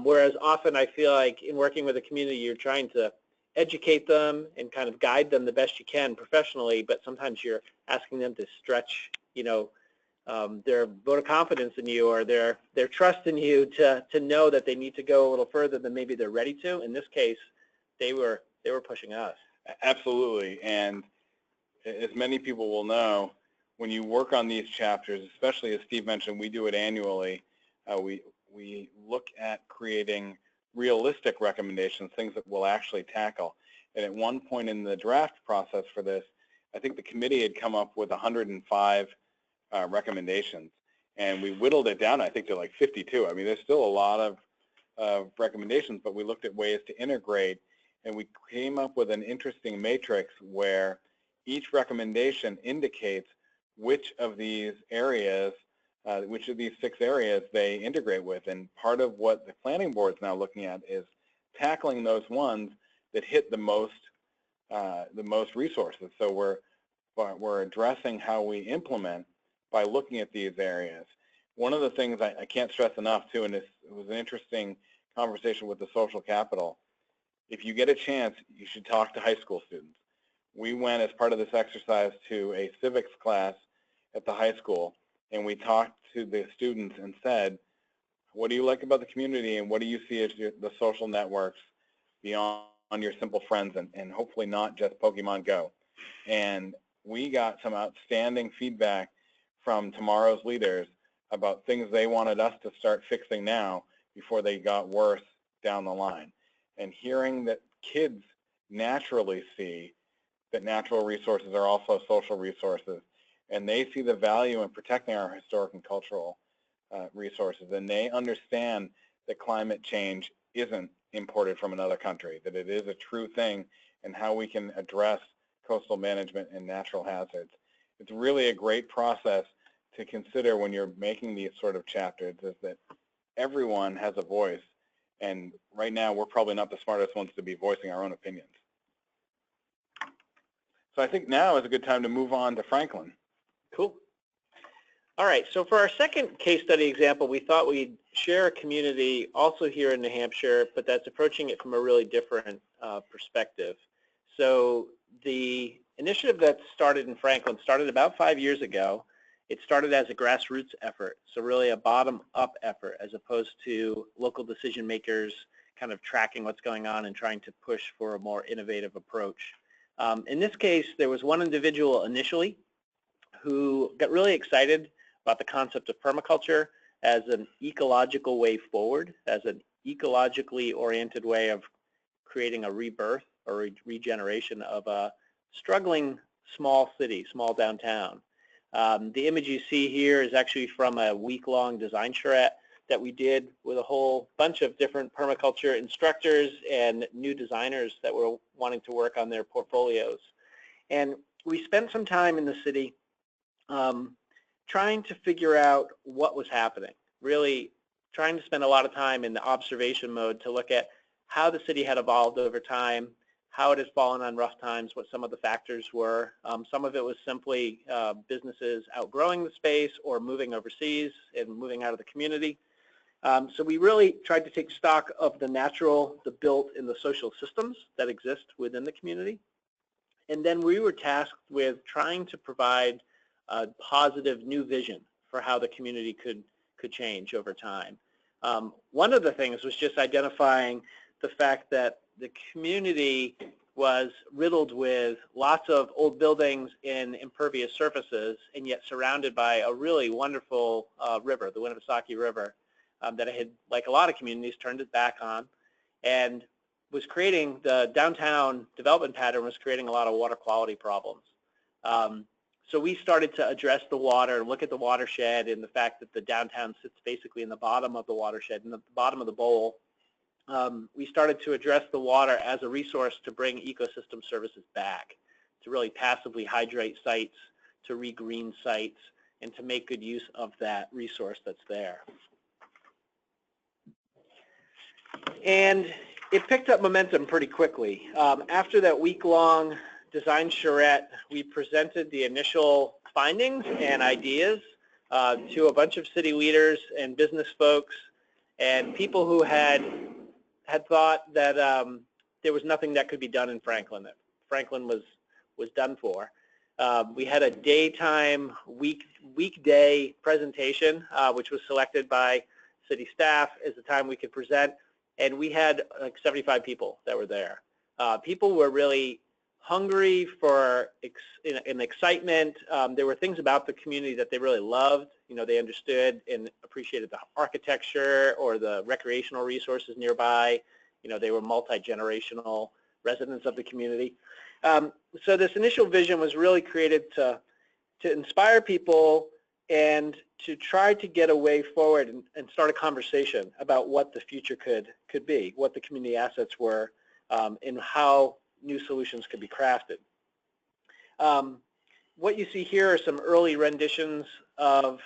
Whereas often I feel like in working with the community, you're trying to educate them and kind of guide them the best you can professionally, but sometimes you're asking them to stretch, you know, their vote of confidence in you or their trust in you to know that they need to go a little further than maybe they're ready to. In this case, they were pushing us. Absolutely, and as many people will know, when you work on these chapters, especially as Steve mentioned, we do it annually. We look at creating realistic recommendations, things that we'll actually tackle. And at one point in the draft process for this, I think the committee had come up with 105 recommendations, and we whittled it down, I think, to like 52. I mean, there's still a lot of recommendations, but we looked at ways to integrate, and we came up with an interesting matrix where each recommendation indicates which of these areas, which of these 6 areas they integrate with. And part of what the planning board is now looking at is tackling those ones that hit the most resources. So we're addressing how we implement by looking at these areas. One of the things I can't stress enough too, and it was an interesting conversation with the social capital, if you get a chance, you should talk to high school students. We went as part of this exercise to a civics class at the high school, and we talked to the students and said, what do you like about the community, and what do you see as the social networks beyond your simple friends, and hopefully not just Pokemon Go. And we got some outstanding feedback from tomorrow's leaders about things they wanted us to start fixing now before they got worse down the line. And hearing that kids naturally see that natural resources are also social resources, and they see the value in protecting our historic and cultural resources, and they understand that climate change isn't imported from another country, that it is a true thing, and how we can address coastal management and natural hazards. It's really a great process to consider when you're making these sort of chapters, is that everyone has a voice, and right now we're probably not the smartest ones to be voicing our own opinions. So I think now is a good time to move on to Franklin. Cool. All right, so for our second case study example, we thought we'd share a community also here in New Hampshire, but that's approaching it from a really different perspective. So the initiative that started in Franklin started about 5 years ago. It started as a grassroots effort, so really a bottom-up effort as opposed to local decision makers kind of tracking what's going on and trying to push for a more innovative approach. In this case, there was one individual initially who got really excited about the concept of permaculture as an ecological way forward, as an ecologically oriented way of creating a rebirth or regeneration of a struggling small city, small downtown. The image you see here is actually from a week-long design charrette that we did with a whole bunch of different permaculture instructors and new designers that were wanting to work on their portfolios. And we spent some time in the city trying to figure out what was happening, really trying to spend a lot of time in the observation mode to look at how the city had evolved over time, how it has fallen on rough times, what some of the factors were. Some of it was simply businesses outgrowing the space or moving overseas and moving out of the community. So we really tried to take stock of the natural, the built, and the social systems that exist within the community. And then we were tasked with trying to provide a positive new vision for how the community could change over time. One of the things was just identifying the fact that the community was riddled with lots of old buildings and impervious surfaces, and yet surrounded by a really wonderful river, the Winnipesaukee River, that had, like a lot of communities, turned it back on, and was creating, the downtown development pattern was creating a lot of water quality problems. So we started to address the water, look at the watershed, and the fact that the downtown sits basically in the bottom of the watershed, in the bottom of the bowl. We started to address the water as a resource to bring ecosystem services back, to really passively hydrate sites, to regreen sites, and to make good use of that resource that's there. And it picked up momentum pretty quickly. After that week-long design charrette, we presented the initial findings and ideas to a bunch of city leaders and business folks and people who had thought that there was nothing that could be done in Franklin, that Franklin was done for. We had a daytime, weekday presentation, which was selected by city staff as the time we could present, and we had like 75 people that were there. People were really hungry for an excitement. There were things about the community that they really loved. You know, they understood and appreciated the architecture or the recreational resources nearby. You know, they were multi-generational residents of the community. So this initial vision was really created to inspire people and to try to get a way forward and start a conversation about what the future could be, what the community assets were, and how new solutions could be crafted. What you see here are some early renderings of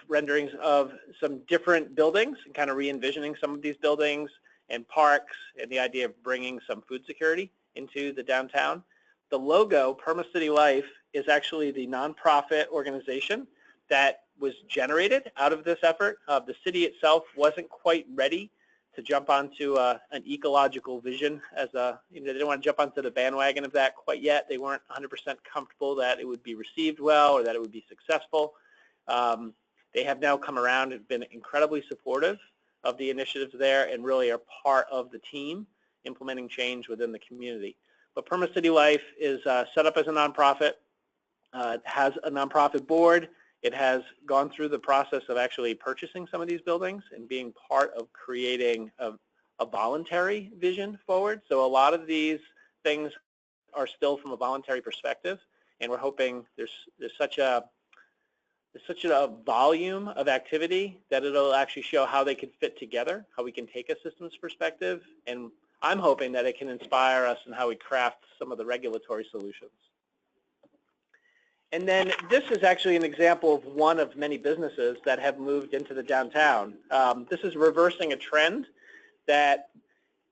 some different buildings, and kind of re-envisioning some of these buildings and parks, and the idea of bringing some food security into the downtown. The logo, Perma-City Life, is actually the nonprofit organization that was generated out of this effort. The city itself wasn't quite ready to jump onto an ecological vision as a, they didn't want to jump onto the bandwagon of that quite yet. They weren't 100% comfortable that it would be received well or that it would be successful. They have now come around and been incredibly supportive of the initiatives there and really are part of the team implementing change within the community. But Perma-City Life is set up as a nonprofit. It has a nonprofit board. It has gone through the process of actually purchasing some of these buildings and being part of creating a voluntary vision forward. So a lot of these things are still from a voluntary perspective, and we're hoping there's such a volume of activity that it'll actually show how they can fit together, how we can take a systems perspective, and I'm hoping that it can inspire us in how we craft some of the regulatory solutions. And then this is actually an example of one of many businesses that have moved into the downtown. This is reversing a trend that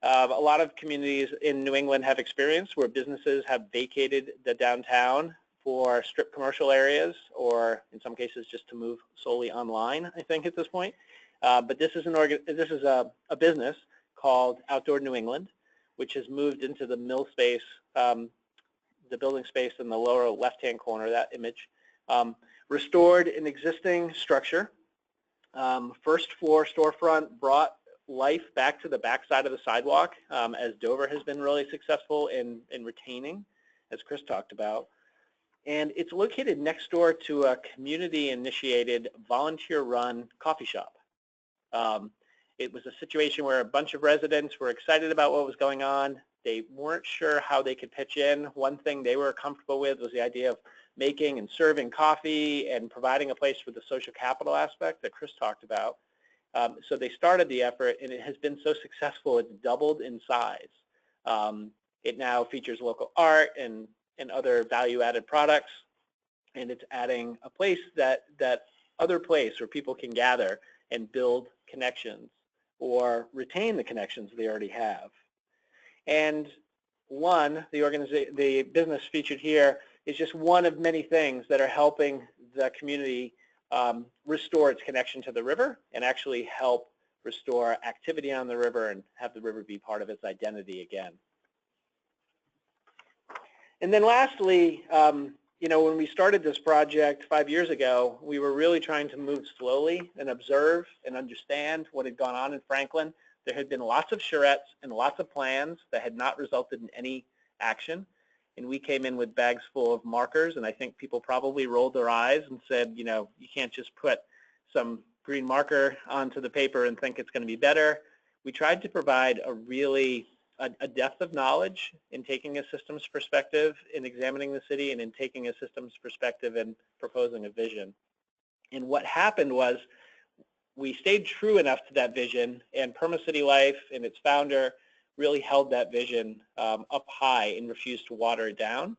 a lot of communities in New England have experienced, where businesses have vacated the downtown for strip commercial areas, or in some cases just to move solely online, I think, at this point. But this is a business called Outdoor New England, which has moved into the mill space, the building space in the lower left-hand corner, that image. Restored an existing structure. First floor storefront brought life back to the backside of the sidewalk, as Dover has been really successful in retaining, as Chris talked about. And it's located next door to a community-initiated, volunteer-run coffee shop. It was a situation where a bunch of residents were excited about what was going on. They weren't sure how they could pitch in. One thing they were comfortable with was the idea of making and serving coffee and providing a place for the social capital aspect that Chris talked about. So they started the effort, and it has been so successful, it's doubled in size. It now features local art and other value-added products, and it's adding a place that other place where people can gather and build connections or retain the connections they already have. And the business featured here is just one of many things that are helping the community restore its connection to the river and actually help restore activity on the river and have the river be part of its identity again. And then lastly, you know, when we started this project 5 years ago, we were really trying to move slowly and observe and understand what had gone on in Franklin. There had been lots of charrettes and lots of plans that had not resulted in any action. And we came in with bags full of markers, and I think people probably rolled their eyes and said, you know, you can't just put some green marker onto the paper and think it's going to be better. We tried to provide a depth of knowledge in taking a systems perspective in examining the city and in taking a systems perspective and proposing a vision. And what happened was we stayed true enough to that vision, and Perma-City Life and its founder really held that vision up high and refused to water it down,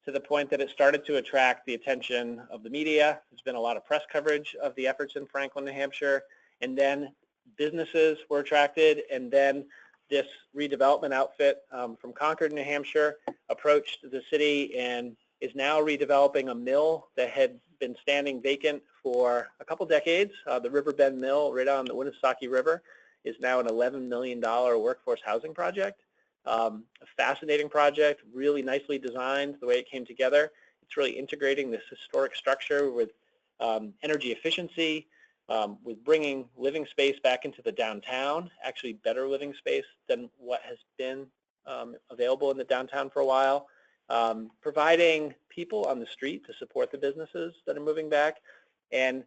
to the point that it started to attract the attention of the media. There's been a lot of press coverage of the efforts in Franklin, New Hampshire, and then businesses were attracted, and then this redevelopment outfit from Concord, New Hampshire approached the city and is now redeveloping a mill that had been standing vacant for a couple decades. The Riverbend Mill right on the Winnipesaukee River is now an $11 million workforce housing project. A fascinating project, really nicely designed the way it came together. It's really integrating this historic structure with energy efficiency, with bringing living space back into the downtown, actually better living space than what has been available in the downtown for a while, providing people on the street to support the businesses that are moving back, and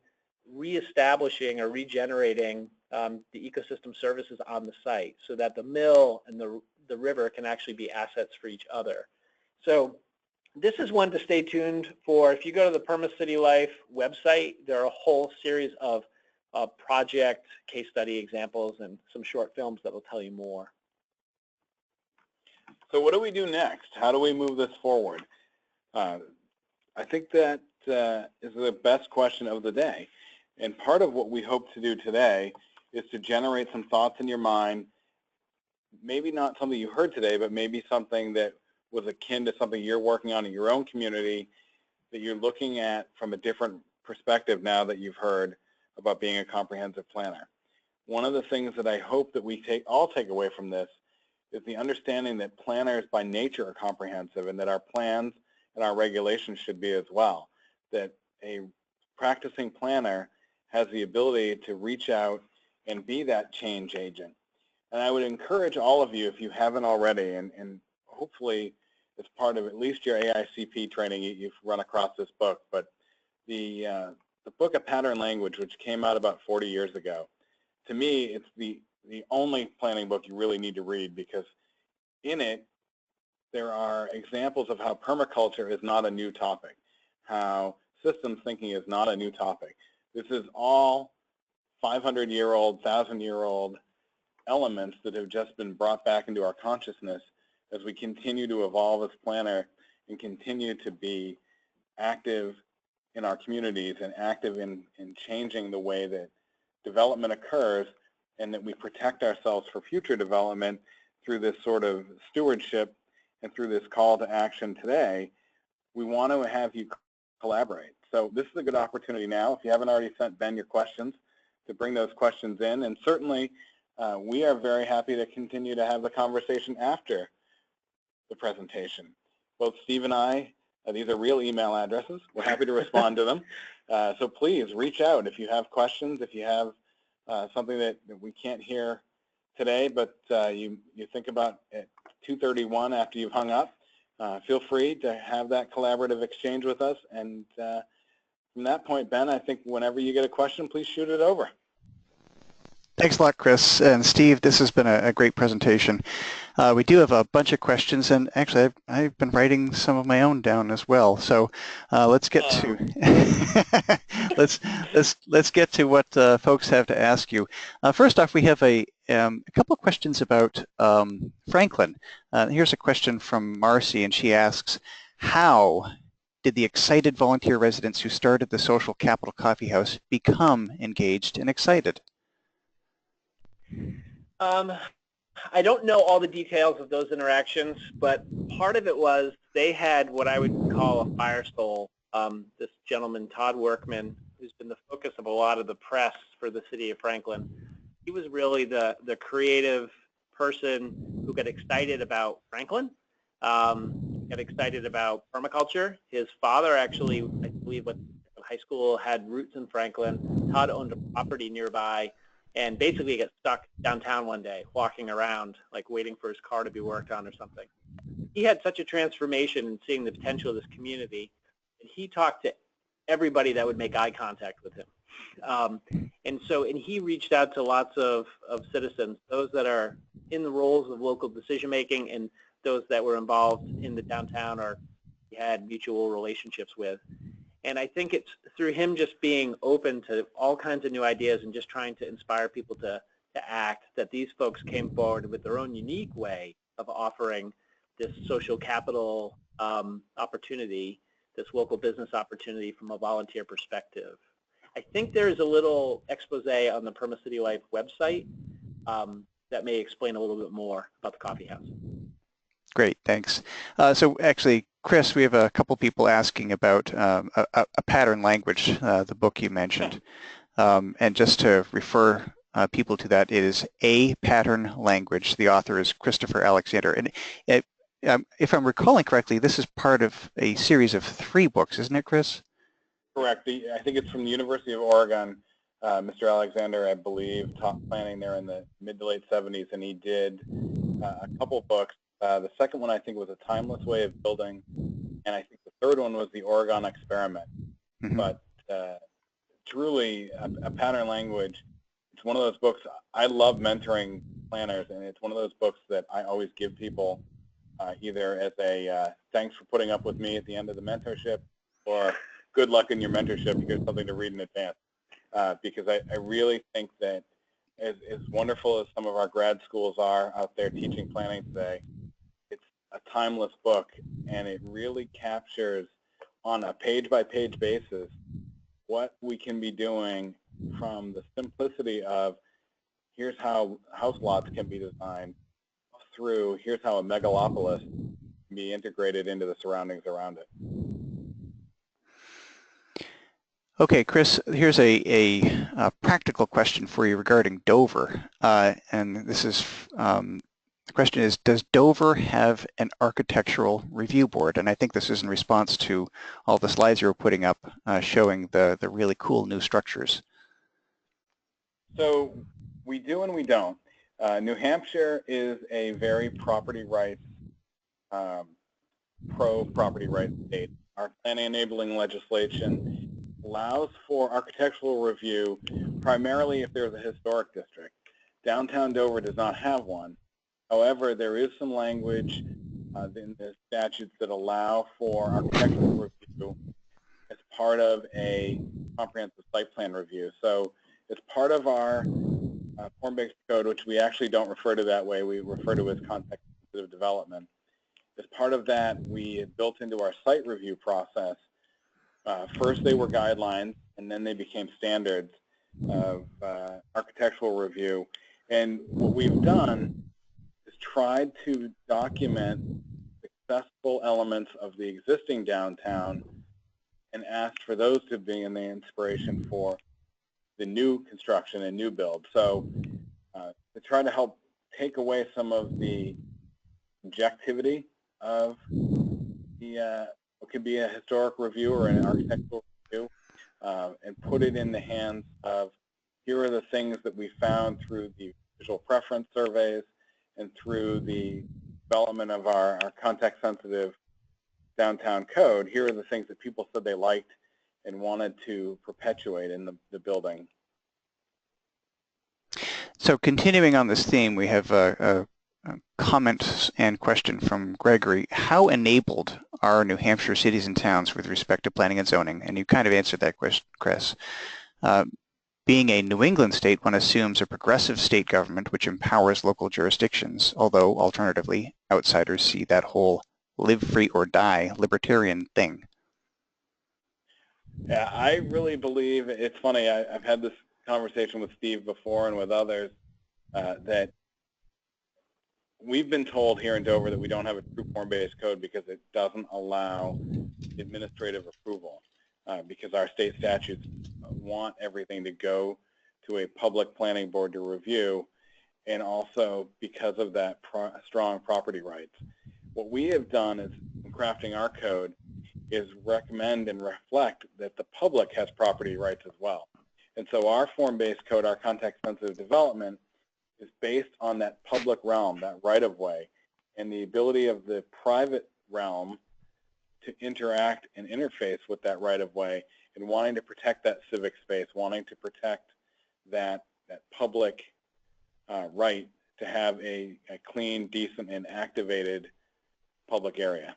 reestablishing or regenerating the ecosystem services on the site so that the mill and the river can actually be assets for each other. So this is one to stay tuned for. If you go to the Perma-City Life website, there are a whole series of project case study examples and some short films that will tell you more. So what do we do next? How do we move this forward? I think that is the best question of the day. And part of what we hope to do today is to generate some thoughts in your mind, maybe not something you heard today, but maybe something that was akin to something you're working on in your own community that you're looking at from a different perspective now that you've heard about being a comprehensive planner. One of the things that I hope that we all take away from this is the understanding that planners by nature are comprehensive, and that our plans and our regulations should be as well. That a practicing planner has the ability to reach out and be that change agent. And I would encourage all of you, if you haven't already, and hopefully as part of at least your AICP training, you've run across this book, but the book A Pattern Language, which came out about 40 years ago, to me, it's the only planning book you really need to read, because in it, there are examples of how permaculture is not a new topic, how systems thinking is not a new topic. This is all 500-year-old, 1,000-year-old elements that have just been brought back into our consciousness as we continue to evolve as planner and continue to be active in our communities and active in changing the way that development occurs, and that we protect ourselves for future development through this sort of stewardship and through this call to action today. We want to have you collaborate. So this is a good opportunity now, if you haven't already sent Ben your questions, to bring those questions in. And certainly we are very happy to continue to have the conversation after the presentation. Both Steve and I, these are real email addresses. We're happy to respond to them. So please reach out if you have questions, if you have something that we can't hear today, but you think about at 2:31 after you've hung up. Feel free to have that collaborative exchange with us. And from that point, Ben, I think whenever you get a question, please shoot it over. Thanks a lot, Chris. And Steve, this has been a great presentation. We do have a bunch of questions, and actually I've been writing some of my own down as well. So let's get to let's get to what folks have to ask you. First off, we have a couple of questions about Franklin. Here's a question from Marcy, and she asks, how did the excited volunteer residents who started the Social Capital Coffee House become engaged and excited? I don't know all the details of those interactions, but part of it was they had what I would call a fire soul. This gentleman, Todd Workman, who's been the focus of a lot of the press for the city of Franklin, he was really the creative person who got excited about Franklin, got excited about permaculture. His father actually, I believe, went to high school, had roots in Franklin. Todd owned a property nearby and basically got stuck downtown one day, walking around, like waiting for his car to be worked on or something. He had such a transformation in seeing the potential of this community, and he talked to everybody that would make eye contact with him. And he reached out to lots of citizens, those that are in the roles of local decision-making and those that were involved in the downtown or he had mutual relationships with. And I think it's through him just being open to all kinds of new ideas and just trying to inspire people to act that these folks came forward with their own unique way of offering this social capital opportunity, this local business opportunity from a volunteer perspective. I think there's a little expose on the Perma-City Life website that may explain a little bit more about the coffee house. Great, thanks. So actually, Chris, we have a couple people asking about a pattern language, the book you mentioned. And just to refer people to that, it is A Pattern Language. The author is Christopher Alexander. And if I'm recalling correctly, this is part of a series of 3 books, isn't it, Chris? Correct. I think it's from the University of Oregon. Mr. Alexander, I believe, taught planning there in the mid to late 70s, and he did a couple books. The second one, I think, was A Timeless Way of Building, and I think the third one was The Oregon Experiment. Mm-hmm. But truly, a pattern language, it's one of those books. I love mentoring planners, and it's one of those books that I always give people either as a thanks for putting up with me at the end of the mentorship, or good luck in your mentorship, here's something to read in advance. Because I really think that as wonderful as some of our grad schools are out there teaching planning today, it's a timeless book, and it really captures on a page-by-page basis what we can be doing from the simplicity of here's how house lots can be designed through here's how a megalopolis can be integrated into the surroundings around it. Okay, Chris, here's a practical question for you regarding Dover. And this is, the question is, does Dover have an architectural review board? And I think this is in response to all the slides you were putting up showing the really cool new structures. So we do and we don't. New Hampshire is a very property rights, pro-property rights state. Our planning enabling legislation allows for architectural review primarily if there's a historic district. Downtown Dover does not have one. However, there is some language in the statutes that allow for architectural review as part of a comprehensive site plan review. So as part of our form-based code, which we actually don't refer to that way, we refer to as context-sensitive development. As part of that, we had built into our site review process. First they were guidelines, and then they became standards of architectural review. And what we've done is tried to document successful elements of the existing downtown and asked for those to be in the inspiration for the new construction and new build. So to try to help take away some of the objectivity of the what could be a historic review or an architectural review, and put it in the hands of here are the things that we found through the visual preference surveys and through the development of our context-sensitive downtown code. Here are the things that people said they liked and wanted to perpetuate in the building. So continuing on this theme, we have a comment and question from Gregory. How enabled are New Hampshire cities and towns with respect to planning and zoning? And you kind of answered that question, Chris. Being a New England state, one assumes a progressive state government which empowers local jurisdictions, although alternatively, outsiders see that whole live free or die libertarian thing. Yeah, I really believe, it's funny, I've had this conversation with Steve before and with others, that we've been told here in Dover that we don't have a true form-based code because it doesn't allow administrative approval, because our state statutes want everything to go to a public planning board to review, and also because of that strong property rights. What we have done is, in crafting our code, is recommend and reflect that the public has property rights as well. And so our form-based code, our context-sensitive development, is based on that public realm, that right-of-way, and the ability of the private realm to interact and interface with that right-of-way, and wanting to protect that civic space, wanting to protect that public right to have a clean, decent, and activated public area.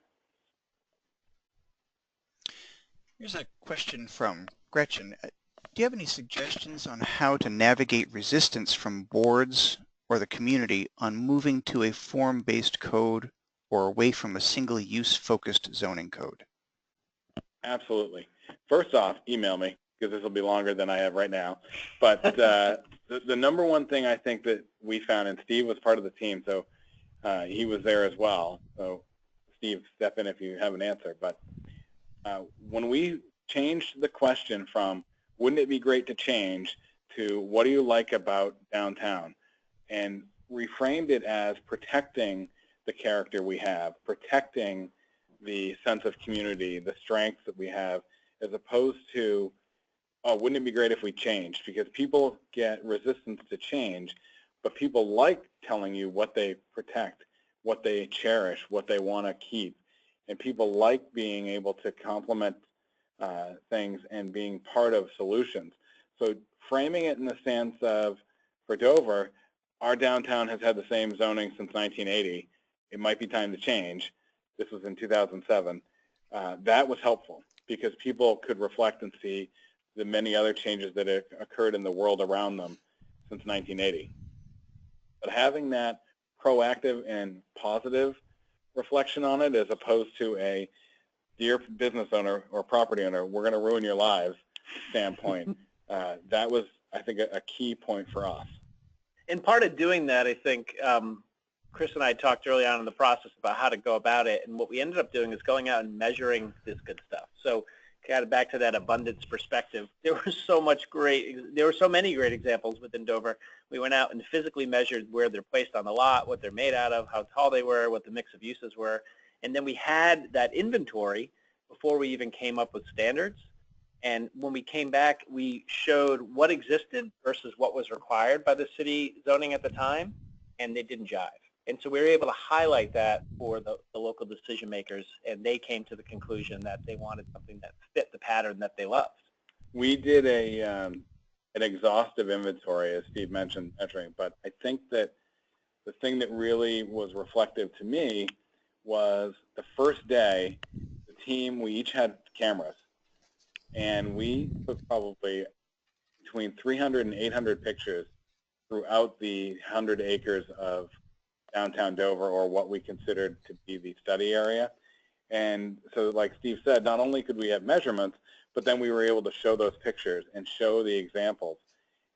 Here's a question from Gretchen. Do you have any suggestions on how to navigate resistance from boards or the community on moving to a form-based code or away from a single-use focused zoning code? Absolutely. First off, email me, because this will be longer than I have right now. But the number one thing I think that we found, and Steve was part of the team, so he was there as well. So Steve, step in if you have an answer. But when we changed the question from, wouldn't it be great to change, to what do you like about downtown, and reframed it as protecting the character we have, protecting the sense of community, the strengths that we have, as opposed to, oh, wouldn't it be great if we changed? Because people get resistance to change, but people like telling you what they protect, what they cherish, what they want to keep. And people like being able to complement things and being part of solutions. So framing it in the sense of, for Dover, our downtown has had the same zoning since 1980. It might be time to change. This was in 2007. That was helpful because people could reflect and see the many other changes that have occurred in the world around them since 1980. But having that proactive and positive reflection on it, as opposed to a dear business owner or property owner, we're going to ruin your lives standpoint, that was, I think, a key point for us. And part of doing that, I think, Chris and I talked early on in the process about how to go about it, and what we ended up doing is going out and measuring this good stuff. So kind of back to that abundance perspective, there were so many great examples within Dover. We went out and physically measured where they're placed on the lot, what they're made out of, how tall they were, what the mix of uses were, and then we had that inventory before we even came up with standards. And when we came back, we showed what existed versus what was required by the city zoning at the time, and they didn't jive. And so we were able to highlight that for the local decision makers, and they came to the conclusion that they wanted something that fit the pattern that they loved. We did an exhaustive inventory, as Steve mentioned, measuring, but I think that the thing that really was reflective to me was the first day, the team, we each had cameras, and we took probably between 300 and 800 pictures throughout the 100 acres of downtown Dover, or what we considered to be the study area. And so, like Steve said, not only could we have measurements, but then we were able to show those pictures and show the examples.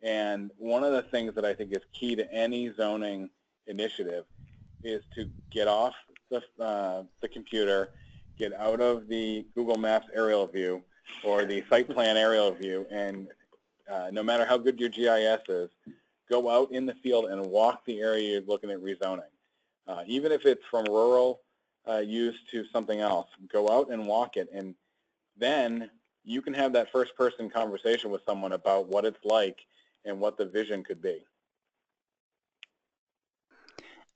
And one of the things that I think is key to any zoning initiative is to get off the computer, get out of the Google Maps aerial view or the site plan aerial view, and no matter how good your GIS is, go out in the field and walk the area you're looking at rezoning. Even if it's from rural use to something else, go out and walk it, and then you can have that first-person conversation with someone about what it's like and what the vision could be.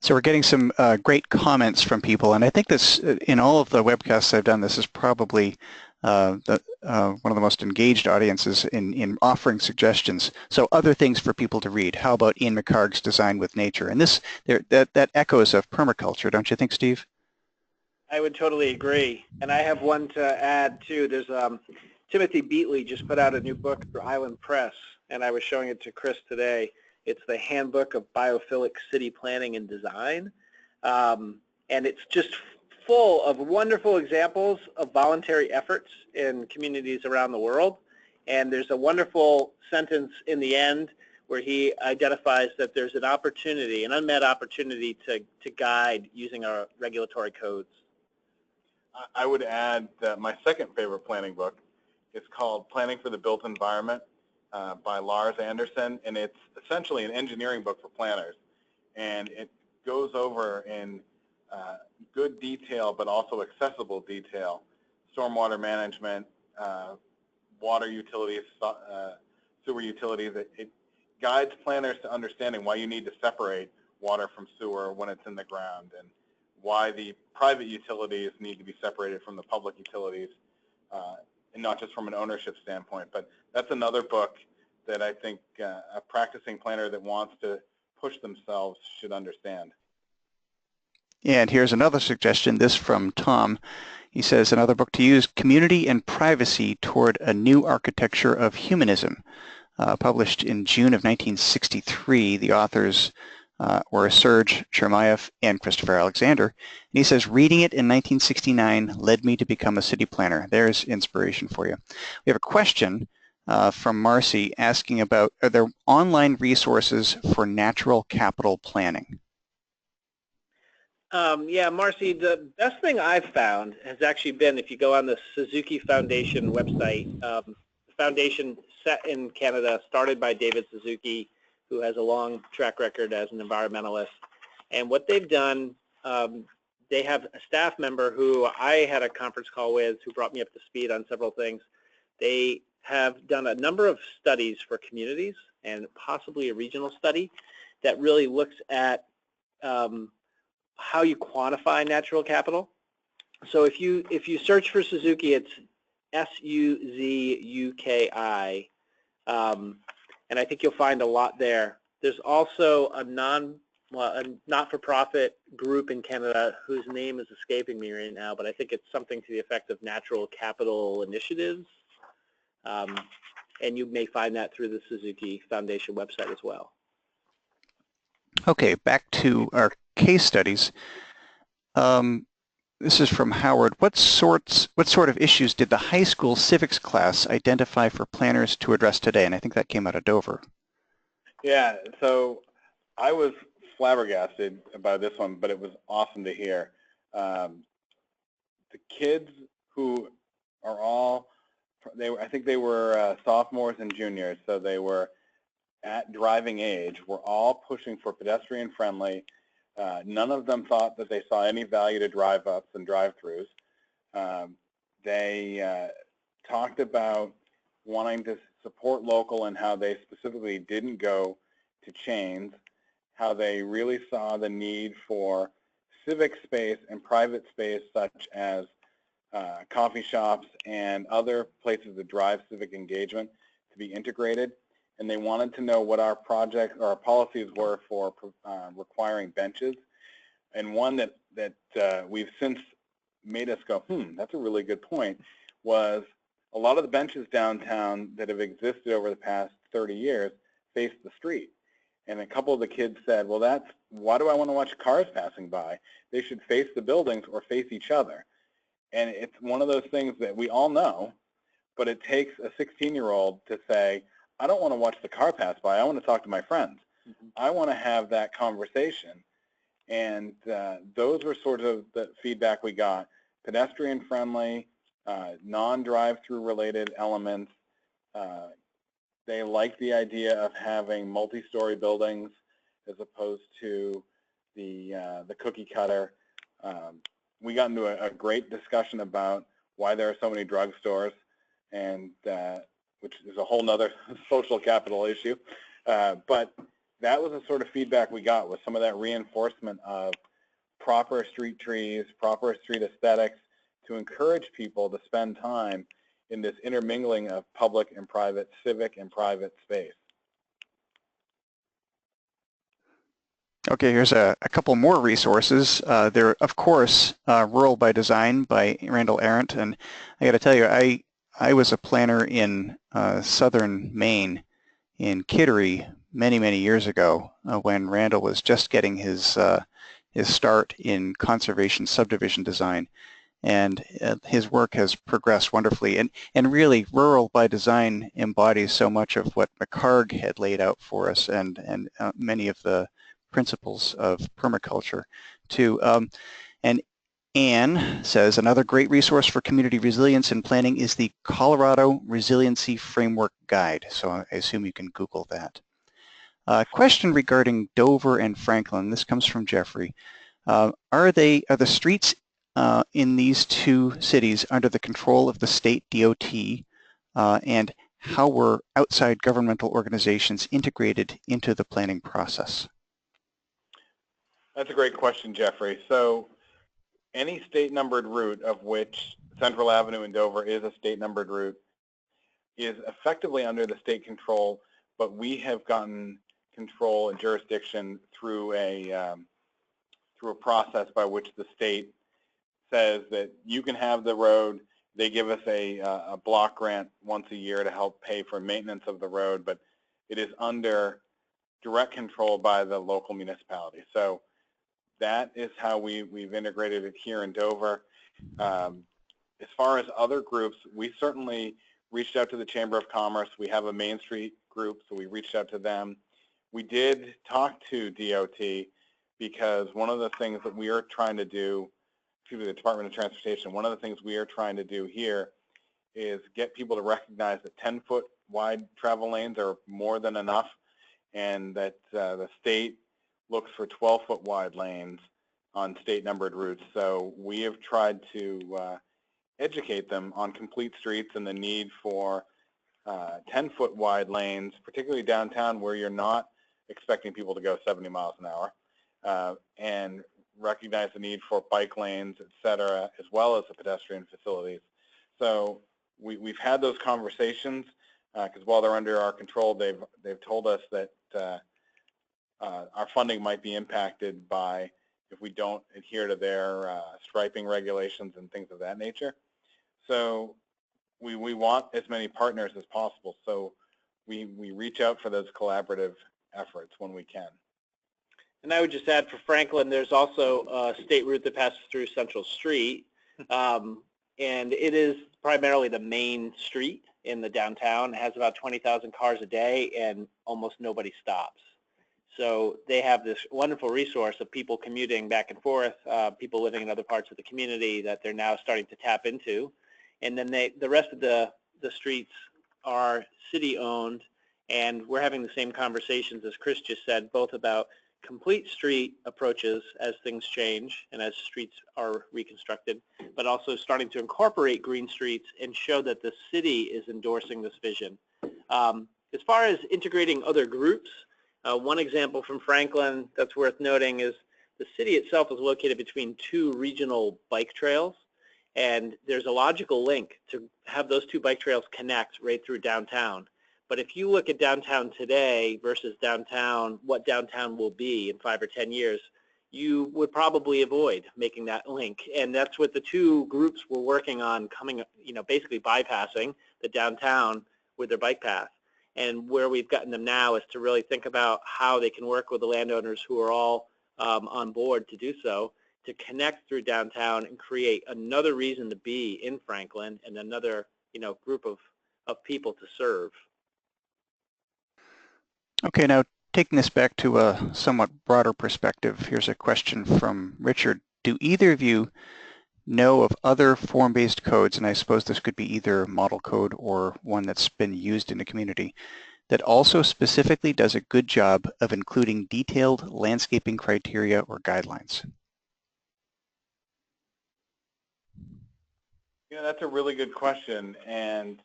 So we're getting some great comments from people, and I think this, in all of the webcasts I've done, this is probably one of the most engaged audiences in offering suggestions. So other things for people to read. How about Ian McHarg's Design with Nature? And this, that echoes of permaculture, don't you think, Steve? I would totally agree. And I have one to add too. There's Timothy Beatley just put out a new book for Island Press, and I was showing it to Chris today. It's the Handbook of Biophilic City Planning and Design. And it's just full of wonderful examples of voluntary efforts in communities around the world. And there's a wonderful sentence in the end where he identifies that there's an opportunity, an unmet opportunity to guide using our regulatory codes. I would add that my second favorite planning book is called Planning for the Built Environment by Lars Anderson, and it's essentially an engineering book for planners. And it goes over in good detail, but also accessible detail, stormwater management, water utilities, sewer utilities. It guides planners to understanding why you need to separate water from sewer when it's in the ground, and why the private utilities need to be separated from the public utilities, and not just from an ownership standpoint. But that's another book that I think a practicing planner that wants to push themselves should understand. And here's another suggestion, this from Tom. He says, another book to use, Community and Privacy Toward a New Architecture of Humanism, published in June of 1963. The authors were Serge Chermayeff and Christopher Alexander. And he says, reading it in 1969 led me to become a city planner. There's inspiration for you. We have a question from Marcy asking about, are there online resources for natural capital planning? Yeah, Marcy, the best thing I've found has actually been, if you go on the Suzuki Foundation website, the foundation set in Canada, started by David Suzuki, who has a long track record as an environmentalist. And what they've done, they have a staff member who I had a conference call with who brought me up to speed on several things. They have done a number of studies for communities and possibly a regional study that really looks at how you quantify natural capital. So if you search for Suzuki, it's SUZUKI, and I think you'll find a lot there. There's also a not-for-profit group in Canada whose name is escaping me right now, but I think it's something to the effect of Natural Capital Initiatives, and you may find that through the Suzuki Foundation website as well. Okay, back to our case studies. This is from Howard. What sort of issues did the high school civics class identify for planners to address today? And I think that came out of Dover. Yeah, so I was flabbergasted about this one, but it was awesome to hear. The kids who are all, I think they were sophomores and juniors, so they were at driving age, were all pushing for pedestrian friendly. None of them thought that they saw any value to drive-ups and drive-throughs. They talked about wanting to support local and how they specifically didn't go to chains, how they really saw the need for civic space and private space such as coffee shops and other places that drive civic engagement to be integrated. And they wanted to know what our projects or our policies were for requiring benches. And one that we've since made us go, that's a really good point, was a lot of the benches downtown that have existed over the past 30 years face the street. And a couple of the kids said, well, why do I want to watch cars passing by? They should face the buildings or face each other. And it's one of those things that we all know, but it takes a 16-year-old to say, I don't want to watch the car pass by. I want to talk to my friends. I want to have that conversation. And those were sort of the feedback we got. Pedestrian friendly, non-drive-through related elements. They like the idea of having multi-story buildings as opposed to the cookie cutter. We got into a great discussion about why there are so many drugstores, and which is a whole nother social capital issue. But that was the sort of feedback we got, was some of that reinforcement of proper street trees, proper street aesthetics, to encourage people to spend time in this intermingling of public and private, civic and private space. Okay, here's a couple more resources. There, of course, Rural by Design by Randall Arendt, and I got to tell you, I was a planner in southern Maine, in Kittery, many years ago, when Randall was just getting his start in conservation subdivision design, and his work has progressed wonderfully. And really, Rural by Design embodies so much of what McHarg had laid out for us, and many of the principles of permaculture too. And Anne says, another great resource for community resilience and planning is the Colorado Resiliency Framework Guide. So I assume you can Google that. Question regarding Dover and Franklin. This comes from Jeffrey. Are the streets in these two cities under the control of the state DOT, and how were outside governmental organizations integrated into the planning process? That's a great question, Jeffrey. So any state numbered route, of which Central Avenue in Dover is a state numbered route, is effectively under the state control, but we have gotten control and jurisdiction through a process by which the state says that you can have the road. They give us a block grant once a year to help pay for maintenance of the road, but it is under direct control by the local municipality. So that is how we've integrated it here in Dover. As far as other groups, we certainly reached out to the Chamber of Commerce. We have a Main Street group, so we reached out to them. We did talk to DOT because one of the things that we are trying to do, excuse me, the Department of Transportation, one of the things we are trying to do here is get people to recognize that 10-foot wide travel lanes are more than enough, and that the state looks for 12-foot wide lanes on state numbered routes. So we have tried to educate them on complete streets and the need for 10-foot wide lanes, particularly downtown where you're not expecting people to go 70 miles an hour, and recognize the need for bike lanes, et cetera, as well as the pedestrian facilities. So we've had those conversations because while they're under our control, they've told us that our funding might be impacted by if we don't adhere to their striping regulations and things of that nature. So we want as many partners as possible. So we reach out for those collaborative efforts when we can. And I would just add for Franklin, there's also a state route that passes through Central Street, and it is primarily the main street in the downtown. It has about 20,000 cars a day, and almost nobody stops. So they have this wonderful resource of people commuting back and forth, people living in other parts of the community that they're now starting to tap into. And then the rest of the streets are city-owned, and we're having the same conversations as Chris just said, both about complete street approaches as things change and as streets are reconstructed, but also starting to incorporate green streets and show that the city is endorsing this vision. As far as integrating other groups, one example from Franklin that's worth noting is the city itself is located between two regional bike trails, and there's a logical link to have those two bike trails connect right through downtown. But if you look at downtown today versus downtown, what downtown will be in 5 or 10 years, you would probably avoid making that link. And that's what the two groups were working on, coming, basically bypassing the downtown with their bike path. And where we've gotten them now is to really think about how they can work with the landowners who are all on board to do so, to connect through downtown and create another reason to be in Franklin and another group of people to serve. Okay, now taking this back to a somewhat broader perspective, here's a question from Richard. Do either of you know of other form-based codes, and I suppose this could be either model code or one that's been used in the community, that also specifically does a good job of including detailed landscaping criteria or guidelines? Yeah, that's a really good question, and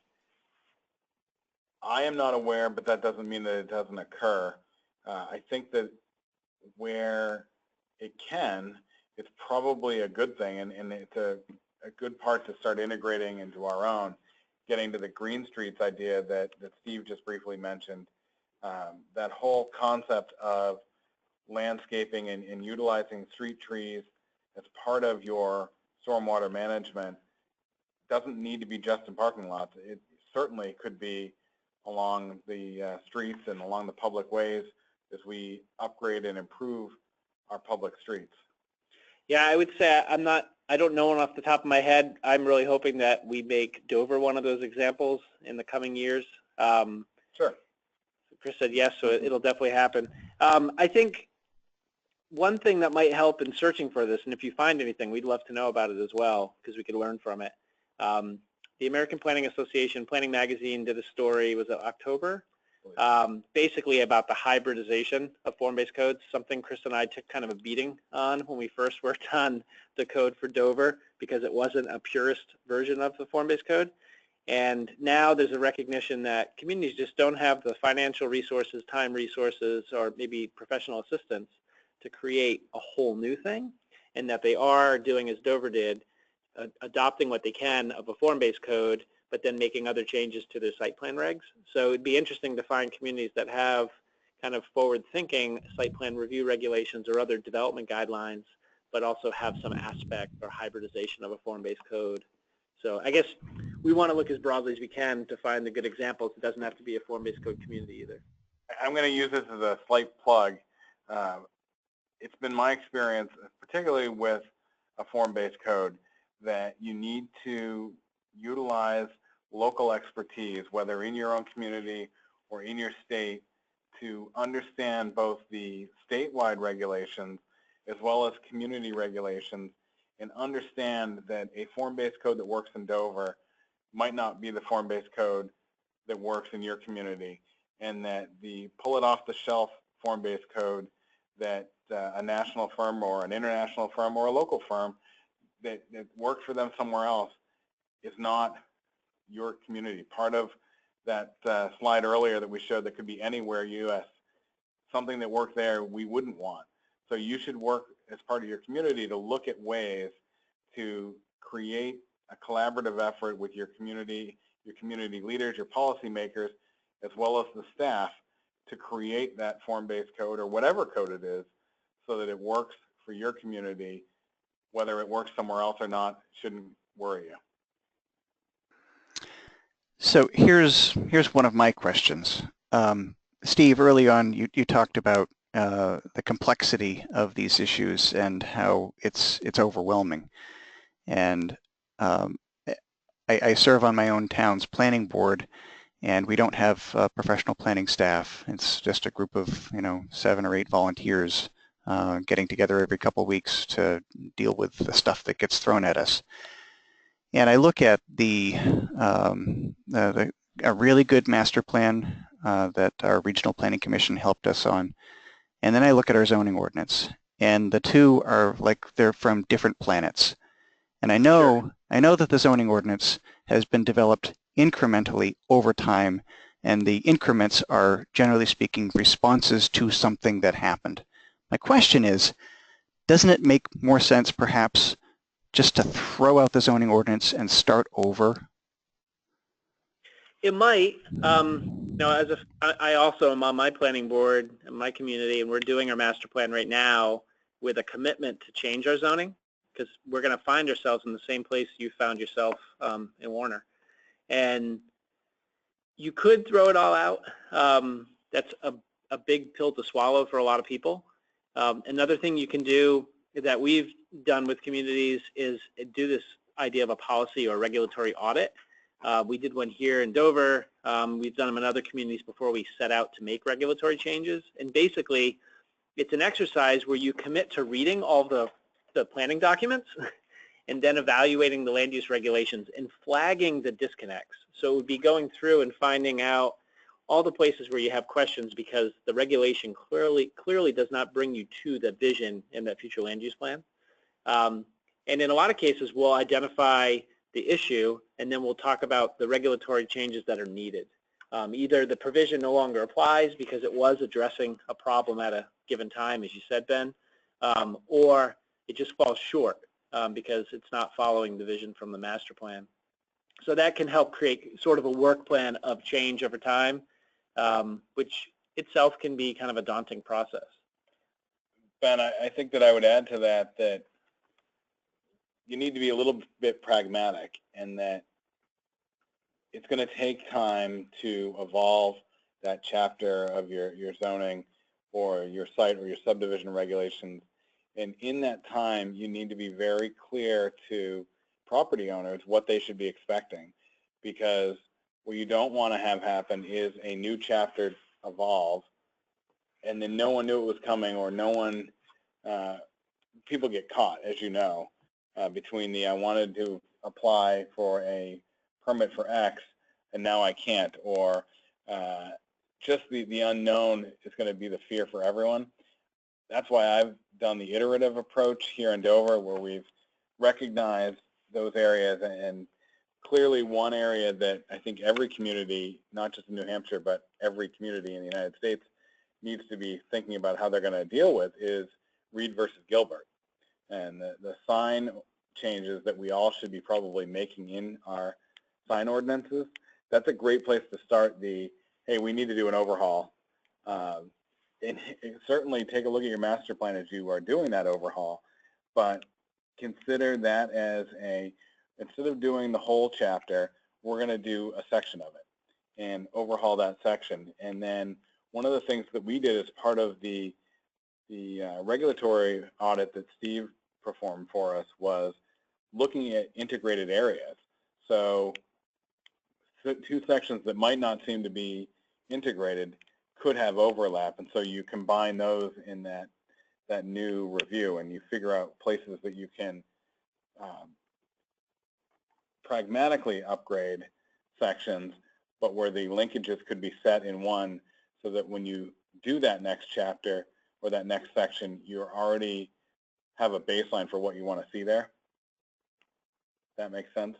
I am not aware, but that doesn't mean that it doesn't occur. I think that where it can, it's probably a good thing, and it's a good part to start integrating into our own, getting to the green streets idea that Steve just briefly mentioned. That whole concept of landscaping and utilizing street trees as part of your stormwater management doesn't need to be just in parking lots. It certainly could be along the streets and along the public ways as we upgrade and improve our public streets. Yeah, I would say I don't know one off the top of my head. I'm really hoping that we make Dover one of those examples in the coming years. Sure. Chris said yes, so it'll definitely happen. I think one thing that might help in searching for this, and if you find anything, we'd love to know about it as well, because we could learn from it. The American Planning Association Planning Magazine did a story, was it October? Basically about the hybridization of form-based codes, something Chris and I took kind of a beating on when we first worked on the code for Dover, because it wasn't a purist version of the form-based code. And now there's a recognition that communities just don't have the financial resources, time resources, or maybe professional assistance to create a whole new thing, and that they are doing as Dover did, adopting what they can of a form-based code, but then making other changes to their site plan regs. So it'd be interesting to find communities that have kind of forward-thinking site plan review regulations or other development guidelines, but also have some aspect or hybridization of a form-based code. So I guess we want to look as broadly as we can to find the good examples. It doesn't have to be a form-based code community either. I'm going to use this as a slight plug. It's been my experience, particularly with a form-based code, that you need to utilize local expertise, whether in your own community or in your state, to understand both the statewide regulations as well as community regulations, and understand that a form-based code that works in Dover might not be the form-based code that works in your community, and that the pull-it-off-the-shelf form-based code that a national firm or an international firm or a local firm that works for them somewhere else is not your community. Part of that slide earlier that we showed that could be anywhere U.S., something that worked there we wouldn't want. So you should work as part of your community to look at ways to create a collaborative effort with your community leaders, your policymakers, as well as the staff to create that form-based code or whatever code it is so that it works for your community. Whether it works somewhere else or not shouldn't worry you. So here's one of my questions. Steve, early on you talked about the complexity of these issues and how it's overwhelming. And I serve on my own town's planning board, and we don't have professional planning staff. It's just a group of 7 or 8 volunteers getting together every couple of weeks to deal with the stuff that gets thrown at us. And I look at a really good master plan that our Regional Planning Commission helped us on, and then I look at our zoning ordinance, and the two are like they're from different planets. And I know that the zoning ordinance has been developed incrementally over time, and the increments are, generally speaking, responses to something that happened. My question is, doesn't it make more sense perhaps just to throw out the zoning ordinance and start over? It might. I also am on my planning board in my community, and we're doing our master plan right now with a commitment to change our zoning, because we're going to find ourselves in the same place you found yourself in Warner. And you could throw it all out. That's a big pill to swallow for a lot of people. Another thing you can do that we've done with communities is do this idea of a policy or regulatory audit. We did one here in Dover. We've done them in other communities before we set out to make regulatory changes. And basically, it's an exercise where you commit to reading all the planning documents and then evaluating the land use regulations and flagging the disconnects. So it would be going through and finding out all the places where you have questions because the regulation clearly does not bring you to the vision in that future land use plan. And in a lot of cases, we'll identify the issue, and then we'll talk about the regulatory changes that are needed. Either the provision no longer applies because it was addressing a problem at a given time, as you said, Ben, or it just falls short because it's not following the vision from the master plan. So that can help create sort of a work plan of change over time, which itself can be kind of a daunting process. Ben, I think that I would add to that that you need to be a little bit pragmatic, and that it's going to take time to evolve that chapter of your zoning or your site or your subdivision regulations. And in that time, you need to be very clear to property owners what they should be expecting, because what you don't want to have happen is a new chapter evolve and then no one knew it was coming, or no one, people get caught, as you know, between the I wanted to apply for a permit for X and now I can't, or just the unknown is going to be the fear for everyone. That's why I've done the iterative approach here in Dover, where we've recognized those areas, and clearly one area that I think every community, not just in New Hampshire, but every community in the United States needs to be thinking about how they're going to deal with is Reed versus Gilbert. And the sign changes that we all should be probably making in our sign ordinances, that's a great place to start the, hey, we need to do an overhaul. And certainly take a look at your master plan as you are doing that overhaul, but consider that as a, instead of doing the whole chapter, we're going to do a section of it and overhaul that section. And then one of the things that we did as part of the regulatory audit that Steve performed for us was looking at integrated areas. So two sections that might not seem to be integrated could have overlap, and so you combine those in that new review, and you figure out places that you can pragmatically upgrade sections, but where the linkages could be set in one, so that when you do that next chapter or that next section, you already have a baseline for what you want to see there. That makes sense?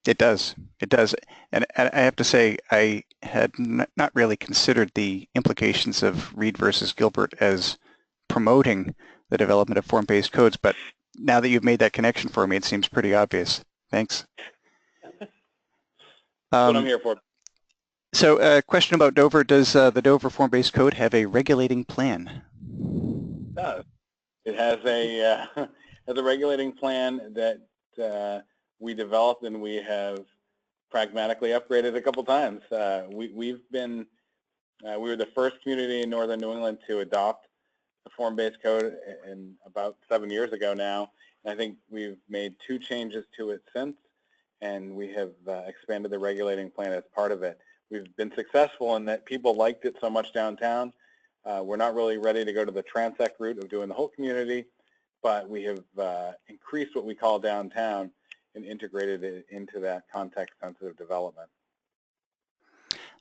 It does. It does. And I have to say, I had not really considered the implications of Reed versus Gilbert as promoting the development of form-based codes, but now that you've made that connection for me, it seems pretty obvious. Thanks. That's what I'm here for. So a question about Dover. Does the Dover form-based code have a regulating plan? It does. It has a regulating plan that we developed, and we have pragmatically upgraded a couple times. We were the first community in northern New England to adopt the form-based code in about 7 years ago now. And I think we've made 2 changes to it since, and we have expanded the regulating plan as part of it. We've been successful in that people liked it so much downtown. We're not really ready to go to the transect route of doing the whole community, but we have increased what we call downtown and integrated it into that context-sensitive development.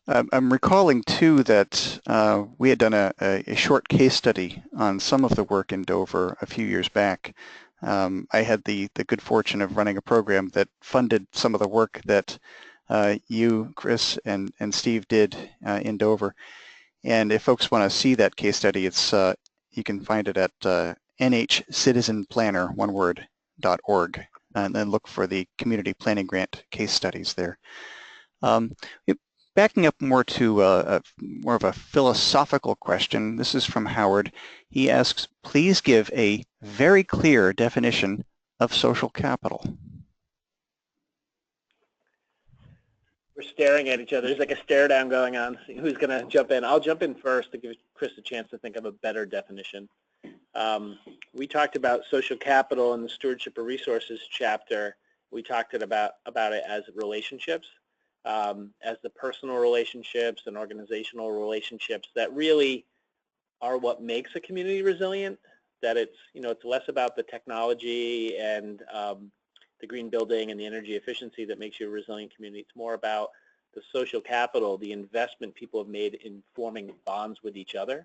I'm recalling, too, that we had done a short case study on some of the work in Dover a few years back. I had the good fortune of running a program that funded some of the work that you, Chris, and Steve did in Dover. And if folks want to see that case study, it's you can find it at nhcitizenplanner, one word, .org, and then look for the community planning grant case studies there. Backing up more to more of a philosophical question, this is from Howard. He asks, please give a very clear definition of social capital. We're staring at each other. There's like a stare down going on. Who's going to jump in? I'll jump in first to give Chris a chance to think of a better definition. We talked about social capital in the Stewardship of Resources chapter. We talked about it as relationships, as the personal relationships and organizational relationships that really are what makes a community resilient. That it's, you know, it's less about the technology and the green building and the energy efficiency that makes you a resilient community. It's more about the social capital, the investment people have made in forming bonds with each other.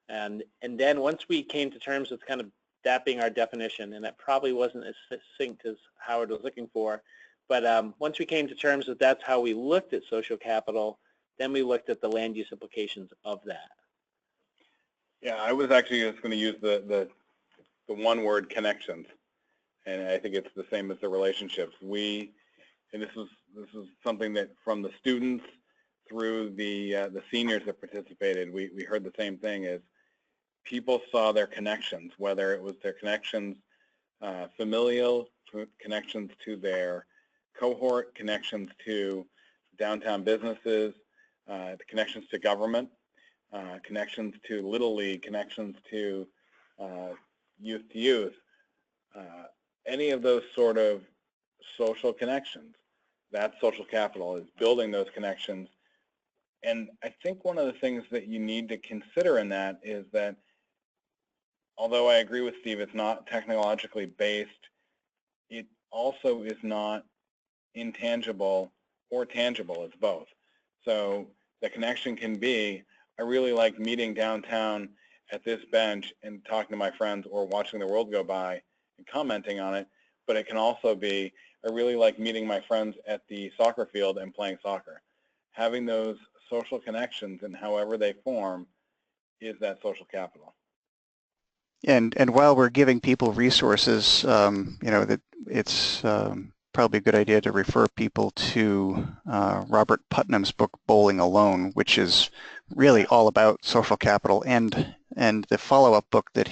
And then once we came to terms with kind of that being our definition, and that probably wasn't as succinct as Howard was looking for, but once we came to terms that that's how we looked at social capital, then we looked at the land use implications of that. Yeah, I was actually just going to use the one word connections. And I think it's the same as the relationships. And this is something that from the students through the seniors that participated, we heard the same thing is people saw their connections, whether it was their connections, familial connections to their cohort, connections to downtown businesses, the connections to government, connections to Little League, connections to youth, any of those sort of social connections. That's social capital, is building those connections. And I think one of the things that you need to consider in that is that, although I agree with Steve, it's not technologically based, it also is not intangible or tangible. It's both. So the connection can be, I really like meeting downtown at this bench and talking to my friends, or watching the world go by and commenting on it. But it can also be, I really like meeting my friends at the soccer field and playing soccer. Having those social connections, and however they form, is that social capital. And while we're giving people resources, you know, that it's probably a good idea to refer people to Robert Putnam's book Bowling Alone, which is really all about social capital, and the follow-up book that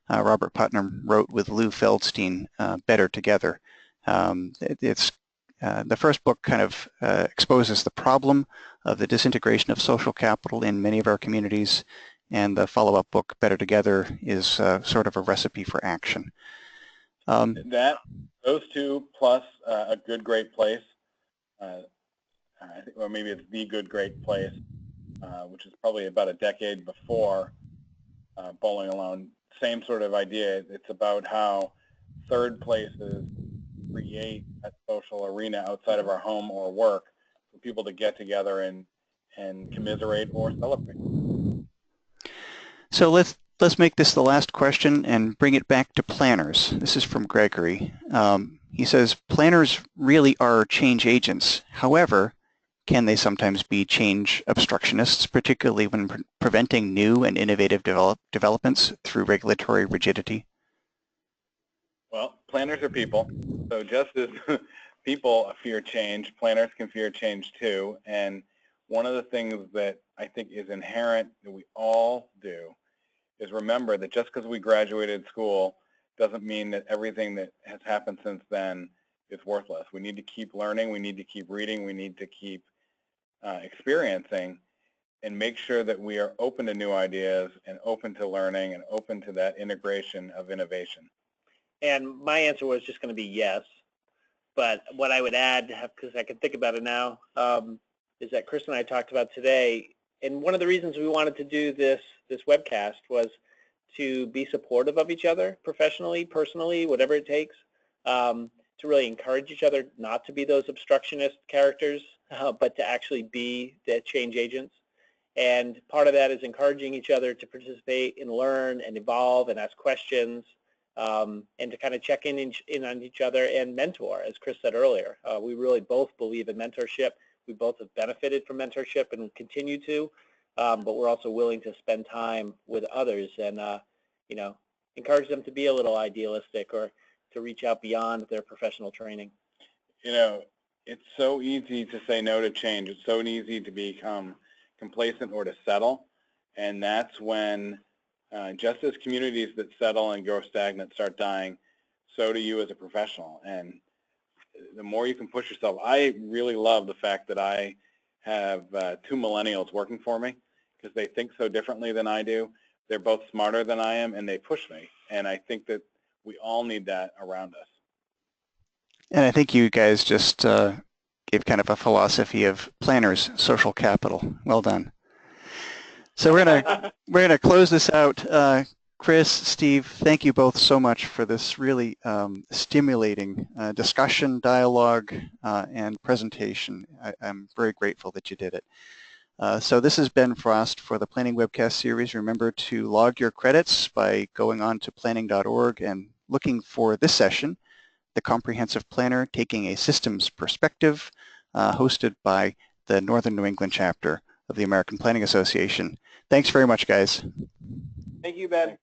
Robert Putnam wrote with Lou Feldstein, Better Together. The first book kind of exposes the problem of the disintegration of social capital in many of our communities, and the follow-up book, Better Together, is sort of a recipe for action. Those two plus A Good Great Place, I think, or maybe it's The Good Great Place, which is probably about a decade before Bowling Alone. Same sort of idea. It's about how third places create a social arena outside of our home or work for people to get together and commiserate or celebrate. So let's make this the last question and bring it back to planners. This is from Gregory. He says, planners really are change agents. However, can they sometimes be change obstructionists, particularly when preventing new and innovative developments through regulatory rigidity? Well, planners are people. So just as people fear change, planners can fear change too. And one of the things that I think is inherent that we all do is remember that just because we graduated school doesn't mean that everything that has happened since then is worthless. We need to keep learning. We need to keep reading. We need to keep experiencing, and make sure that we are open to new ideas and open to learning and open to that integration of innovation. And my answer was just going to be yes. But what I would add, because I can think about it now, is that Chris and I talked about today, and one of the reasons we wanted to do this webcast was to be supportive of each other professionally, personally, whatever it takes, to really encourage each other not to be those obstructionist characters, but to actually be the change agents. And part of that is encouraging each other to participate and learn and evolve and ask questions, and to kind of check in on each other and mentor, as Chris said earlier. We really both believe in mentorship. We both have benefited from mentorship and continue to, but we're also willing to spend time with others and you know, encourage them to be a little idealistic or to reach out beyond their professional training. You know, it's so easy to say no to change. It's so easy to become complacent or to settle, and that's when just as communities that settle and grow stagnant start dying, so do you as a professional. And the more you can push yourself. I really love the fact that I have two millennials working for me, because they think so differently than I do. They're both smarter than I am, and they push me. And I think that we all need that around us. And I think you guys just gave kind of a philosophy of planners, social capital. Well done. So we're gonna close this out. Chris, Steve, thank you both so much for this really stimulating discussion, dialogue, and presentation. I'm very grateful that you did it. So this is Ben Frost for the Planning Webcast Series. Remember to log your credits by going on to planning.org and looking for this session, The Comprehensive Planner Taking a Systems Perspective, hosted by the Northern New England chapter of the American Planning Association. Thanks very much, guys. Thank you, Ben.